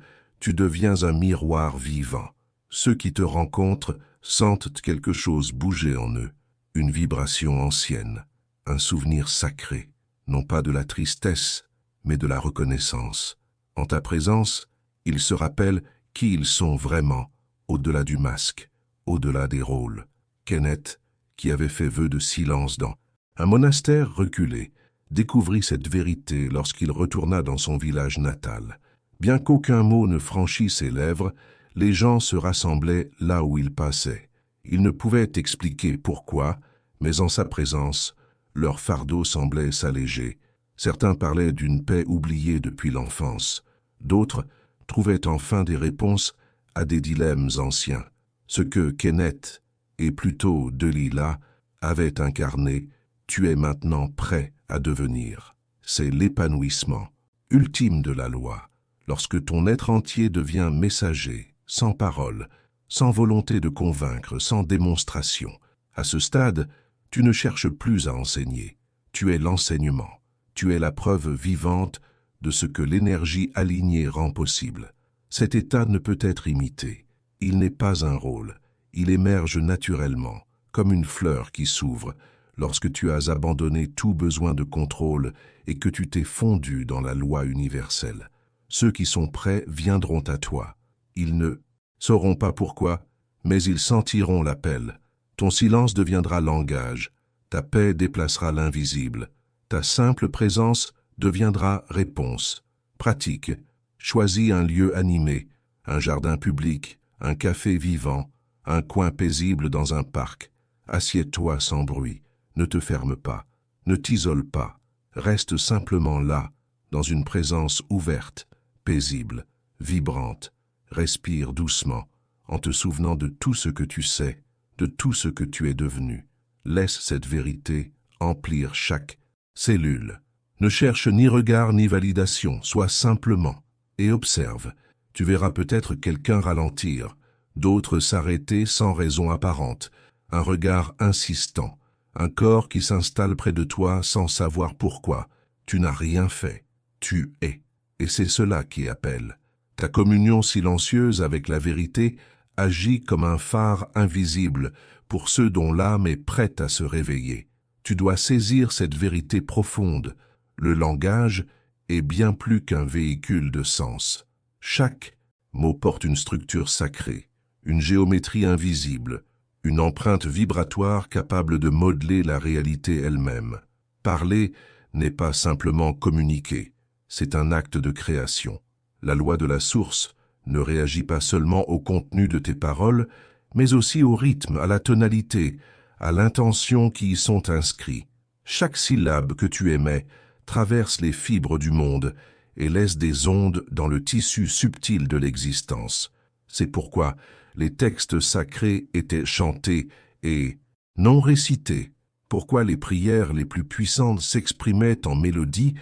tu deviens un miroir vivant. Ceux qui te rencontrent sentent quelque chose bouger en eux, une vibration ancienne, un souvenir sacré, non pas de la tristesse, mais de la reconnaissance. En ta présence, ils se rappellent qui ils sont vraiment, au-delà du masque, au-delà des rôles. Kenneth, qui avait fait vœu de silence dans un monastère reculé, découvrit cette vérité lorsqu'il retourna dans son village natal. Bien qu'aucun mot ne franchît ses lèvres, les gens se rassemblaient là où il passait. Il ne pouvait expliquer pourquoi, mais en sa présence, leur fardeau semblait s'alléger. Certains parlaient d'une paix oubliée depuis l'enfance. D'autres trouvaient enfin des réponses à des dilemmes anciens. Ce que Kenneth, et plutôt Delilah, avaient incarné, tu es maintenant prêt à devenir. C'est l'épanouissement ultime de la loi. Lorsque ton être entier devient messager, sans parole, sans volonté de convaincre, sans démonstration. À ce stade, tu ne cherches plus à enseigner. Tu es l'enseignement. Tu es la preuve vivante de ce que l'énergie alignée rend possible. Cet état ne peut être imité. Il n'est pas un rôle. Il émerge naturellement, comme une fleur qui s'ouvre, lorsque tu as abandonné tout besoin de contrôle et que tu t'es fondu dans la loi universelle. Ceux qui sont prêts viendront à toi. Ils ne sauront pas pourquoi, mais ils sentiront l'appel. Ton silence deviendra langage, ta paix déplacera l'invisible, ta simple présence deviendra réponse. Pratique, choisis un lieu animé, un jardin public, un café vivant, un coin paisible dans un parc. Assieds-toi sans bruit, ne te ferme pas, ne t'isole pas, reste simplement là, dans une présence ouverte, paisible, vibrante. Respire doucement, en te souvenant de tout ce que tu sais, de tout ce que tu es devenu. Laisse cette vérité emplir chaque cellule. Ne cherche ni regard ni validation, sois simplement et observe. Tu verras peut-être quelqu'un ralentir, d'autres s'arrêter sans raison apparente, un regard insistant, un corps qui s'installe près de toi sans savoir pourquoi. Tu n'as rien fait, tu es, et c'est cela qui appelle. Ta communion silencieuse avec la vérité agit comme un phare invisible pour ceux dont l'âme est prête à se réveiller. Tu dois saisir cette vérité profonde. Le langage est bien plus qu'un véhicule de sens. Chaque mot porte une structure sacrée, une géométrie invisible, une empreinte vibratoire capable de modeler la réalité elle-même. Parler n'est pas simplement communiquer, c'est un acte de création. La loi de la source ne réagit pas seulement au contenu de tes paroles, mais aussi au rythme, à la tonalité, à l'intention qui y sont inscrits. Chaque syllabe que tu émets traverse les fibres du monde et laisse des ondes dans le tissu subtil de l'existence. C'est pourquoi les textes sacrés étaient chantés et non récités, pourquoi les prières les plus puissantes s'exprimaient en mélodie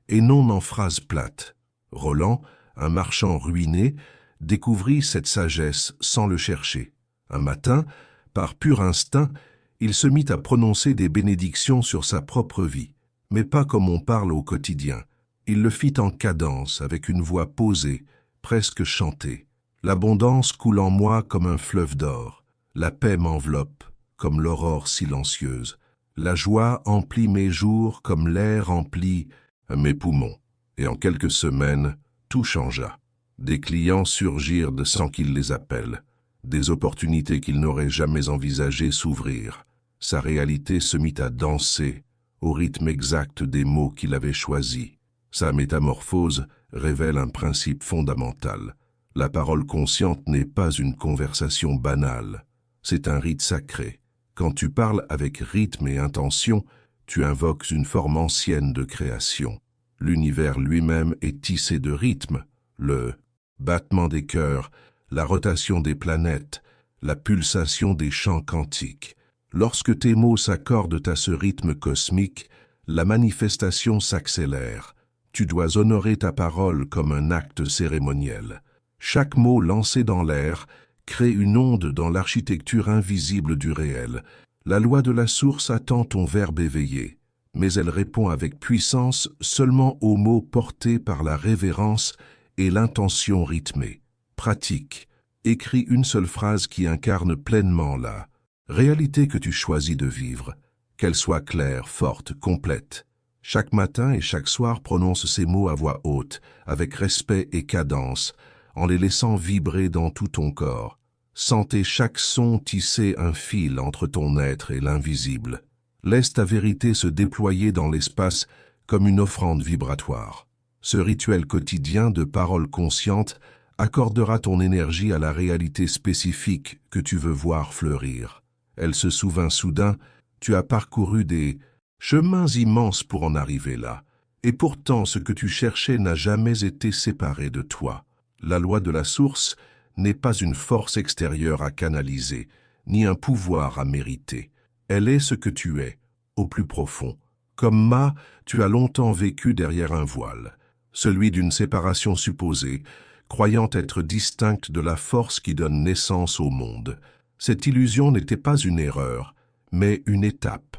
et non en phrases plates. Roland, un marchand ruiné, découvrit cette sagesse sans le chercher. Un matin, par pur instinct, il se mit à prononcer des bénédictions sur sa propre vie, mais pas comme on parle au quotidien. Il le fit en cadence, avec une voix posée, presque chantée. L'abondance coule en moi comme un fleuve d'or. La paix m'enveloppe, comme l'aurore silencieuse. La joie emplit mes jours comme l'air emplit mes poumons. Et en quelques semaines, tout changea. Des clients surgirent sans qu'il les appelle. Des opportunités qu'il n'aurait jamais envisagées s'ouvrirent. Sa réalité se mit à danser au rythme exact des mots qu'il avait choisis. Sa métamorphose révèle un principe fondamental. La parole consciente n'est pas une conversation banale. C'est un rite sacré. Quand tu parles avec rythme et intention, tu invoques une forme ancienne de création. L'univers lui-même est tissé de rythmes, le battement des cœurs, la rotation des planètes, la pulsation des champs quantiques. Lorsque tes mots s'accordent à ce rythme cosmique, la manifestation s'accélère. Tu dois honorer ta parole comme un acte cérémoniel. Chaque mot lancé dans l'air crée une onde dans l'architecture invisible du réel. La loi de la source attend ton verbe éveillé, mais elle répond avec puissance seulement aux mots portés par la révérence et l'intention rythmée. Pratique. Écris une seule phrase qui incarne pleinement la réalité que tu choisis de vivre, qu'elle soit claire, forte, complète. Chaque matin et chaque soir prononce ces mots à voix haute, avec respect et cadence, en les laissant vibrer dans tout ton corps. Sentez chaque son tisser un fil entre ton être et l'invisible. Laisse ta vérité se déployer dans l'espace comme une offrande vibratoire. Ce rituel quotidien de paroles conscientes accordera ton énergie à la réalité spécifique que tu veux voir fleurir. Elle se souvint soudain, tu as parcouru des chemins immenses pour en arriver là, et pourtant ce que tu cherchais n'a jamais été séparé de toi. La loi de la source n'est pas une force extérieure à canaliser, ni un pouvoir à mériter. Elle est ce que tu es, au plus profond. Comme Ma, tu as longtemps vécu derrière un voile, celui d'une séparation supposée, croyant être distincte de la force qui donne naissance au monde. Cette illusion n'était pas une erreur, mais une étape.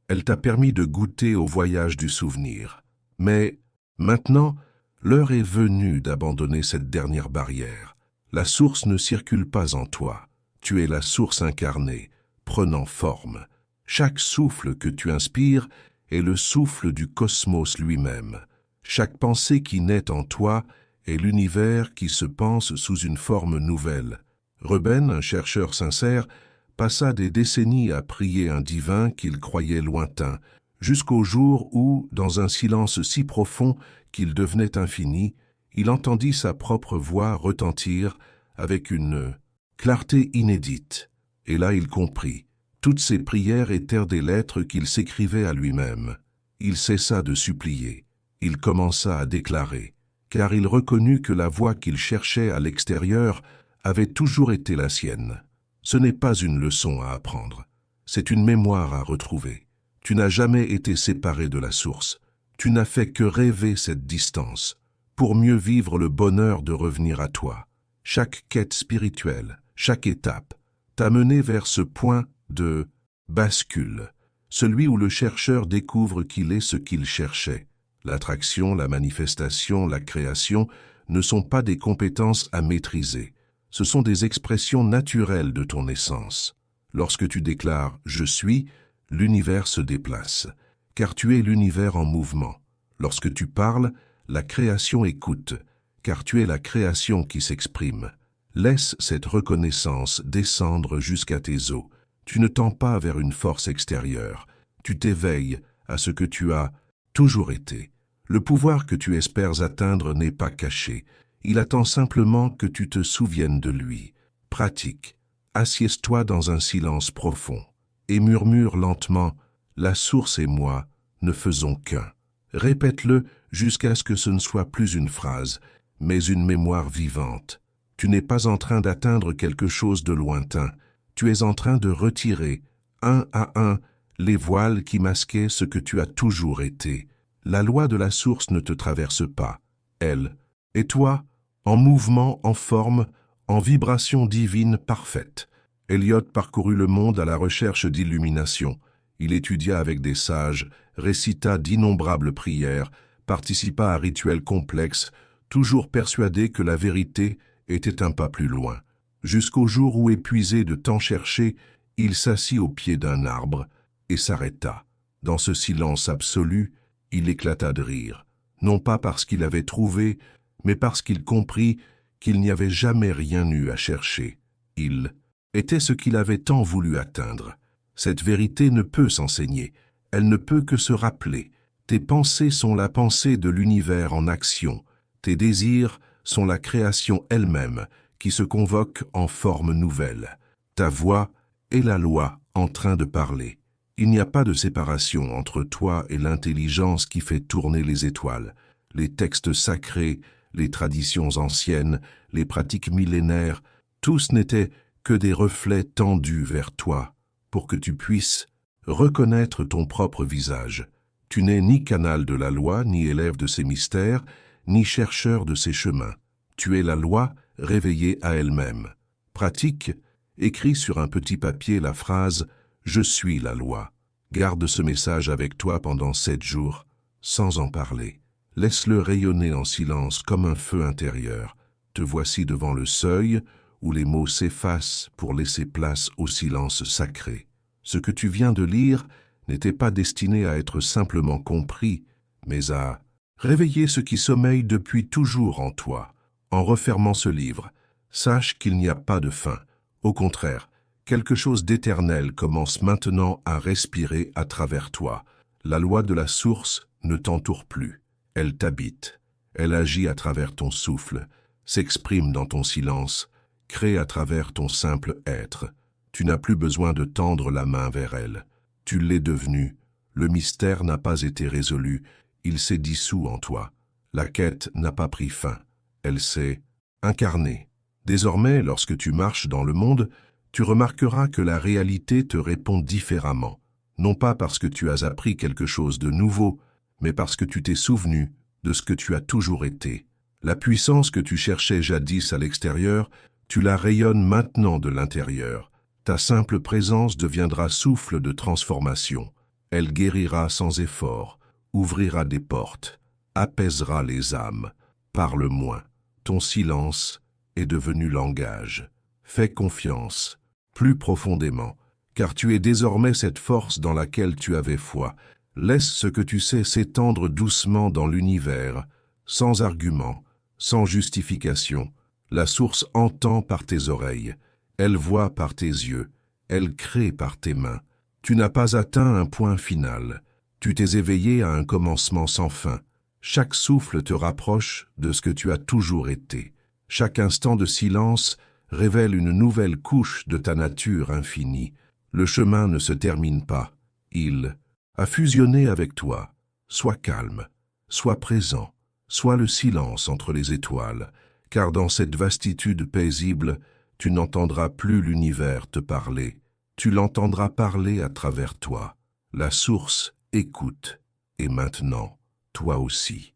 Elle t'a permis de goûter au voyage du souvenir. Mais maintenant, l'heure est venue d'abandonner cette dernière barrière. La source ne circule pas en toi. Tu es la source incarnée, prenant forme. Chaque souffle que tu inspires est le souffle du cosmos lui-même. Chaque pensée qui naît en toi est l'univers qui se pense sous une forme nouvelle. Reuben, un chercheur sincère, passa des décennies à prier un divin qu'il croyait lointain, jusqu'au jour où, dans un silence si profond qu'il devenait infini, il entendit sa propre voix retentir avec une clarté inédite. Et là il comprit. Toutes ses prières étaient des lettres qu'il s'écrivait à lui-même. Il cessa de supplier. Il commença à déclarer, car il reconnut que la voix qu'il cherchait à l'extérieur avait toujours été la sienne. Ce n'est pas une leçon à apprendre, c'est une mémoire à retrouver. Tu n'as jamais été séparé de la source. Tu n'as fait que rêver cette distance, pour mieux vivre le bonheur de revenir à toi. Chaque quête spirituelle, chaque étape, t'a mené vers ce point de bascule, celui où le chercheur découvre qu'il est ce qu'il cherchait. L'attraction, la manifestation, la création ne sont pas des compétences à maîtriser. Ce sont des expressions naturelles de ton essence. Lorsque tu déclares « je suis », l'univers se déplace, car tu es l'univers en mouvement. Lorsque tu parles, la création écoute, car tu es la création qui s'exprime. Laisse cette reconnaissance descendre jusqu'à tes os. Tu ne tends pas vers une force extérieure. Tu t'éveilles à ce que tu as toujours été. Le pouvoir que tu espères atteindre n'est pas caché. Il attend simplement que tu te souviennes de lui. Pratique. Assieds-toi dans un silence profond et murmure lentement « La source et moi ne faisons qu'un ». Répète-le jusqu'à ce que ce ne soit plus une phrase, mais une mémoire vivante. Tu n'es pas en train d'atteindre quelque chose de lointain. Tu es en train de retirer, un à un, les voiles qui masquaient ce que tu as toujours été. La loi de la source ne te traverse pas. Elle. Et toi, en mouvement, en forme, en vibration divine parfaite. Eliot parcourut le monde à la recherche d'illumination. Il étudia avec des sages, récita d'innombrables prières, participa à rituels complexes, toujours persuadé que la vérité était un pas plus loin. Jusqu'au jour où, épuisé de tant chercher, il s'assit au pied d'un arbre et s'arrêta. Dans ce silence absolu, il éclata de rire, non pas parce qu'il avait trouvé, mais parce qu'il comprit qu'il n'y avait jamais rien eu à chercher. Il était ce qu'il avait tant voulu atteindre. Cette vérité ne peut s'enseigner, elle ne peut que se rappeler. Tes pensées sont la pensée de l'univers en action, tes désirs sont la création elle-même qui se convoque en forme nouvelle. Ta voix est la loi en train de parler. Il n'y a pas de séparation entre toi et l'intelligence qui fait tourner les étoiles. Les textes sacrés, les traditions anciennes, les pratiques millénaires, tous n'étaient que des reflets tendus vers toi, pour que tu puisses reconnaître ton propre visage. Tu n'es ni canal de la loi, ni élève de ses mystères, ni chercheur de ses chemins. Tu es la loi réveillée à elle-même. Pratique, écris sur un petit papier la phrase « Je suis la loi ». Garde ce message avec toi pendant 7 jours, sans en parler. Laisse-le rayonner en silence comme un feu intérieur. Te voici devant le seuil où les mots s'effacent pour laisser place au silence sacré. Ce que tu viens de lire n'était pas destiné à être simplement compris, mais à réveiller ce qui sommeille depuis toujours en toi. En refermant ce livre, sache qu'il n'y a pas de fin. Au contraire, quelque chose d'éternel commence maintenant à respirer à travers toi. La loi de la source ne t'entoure plus. Elle t'habite. Elle agit à travers ton souffle, s'exprime dans ton silence, crée à travers ton simple être. Tu n'as plus besoin de tendre la main vers elle. Tu l'es devenu. Le mystère n'a pas été résolu. Il s'est dissous en toi. La quête n'a pas pris fin. Elle s'est incarnée. Désormais, lorsque tu marches dans le monde, tu remarqueras que la réalité te répond différemment. Non pas parce que tu as appris quelque chose de nouveau, mais parce que tu t'es souvenu de ce que tu as toujours été. La puissance que tu cherchais jadis à l'extérieur, tu la rayonnes maintenant de l'intérieur. Ta simple présence deviendra souffle de transformation. Elle guérira sans effort, ouvrira des portes, apaisera les âmes. Parle moins. Ton silence est devenu langage. Fais confiance, plus profondément, car tu es désormais cette force dans laquelle tu avais foi. Laisse ce que tu sais s'étendre doucement dans l'univers, sans argument, sans justification. La source entend par tes oreilles, elle voit par tes yeux, elle crée par tes mains. Tu n'as pas atteint un point final, tu t'es éveillé à un commencement sans fin. Chaque souffle te rapproche de ce que tu as toujours été. Chaque instant de silence révèle une nouvelle couche de ta nature infinie. Le chemin ne se termine pas, il a fusionné avec toi. Sois calme, sois présent, sois le silence entre les étoiles, car dans cette vastitude paisible, tu n'entendras plus l'univers te parler, tu l'entendras parler à travers toi. La source écoute, et maintenant, toi aussi.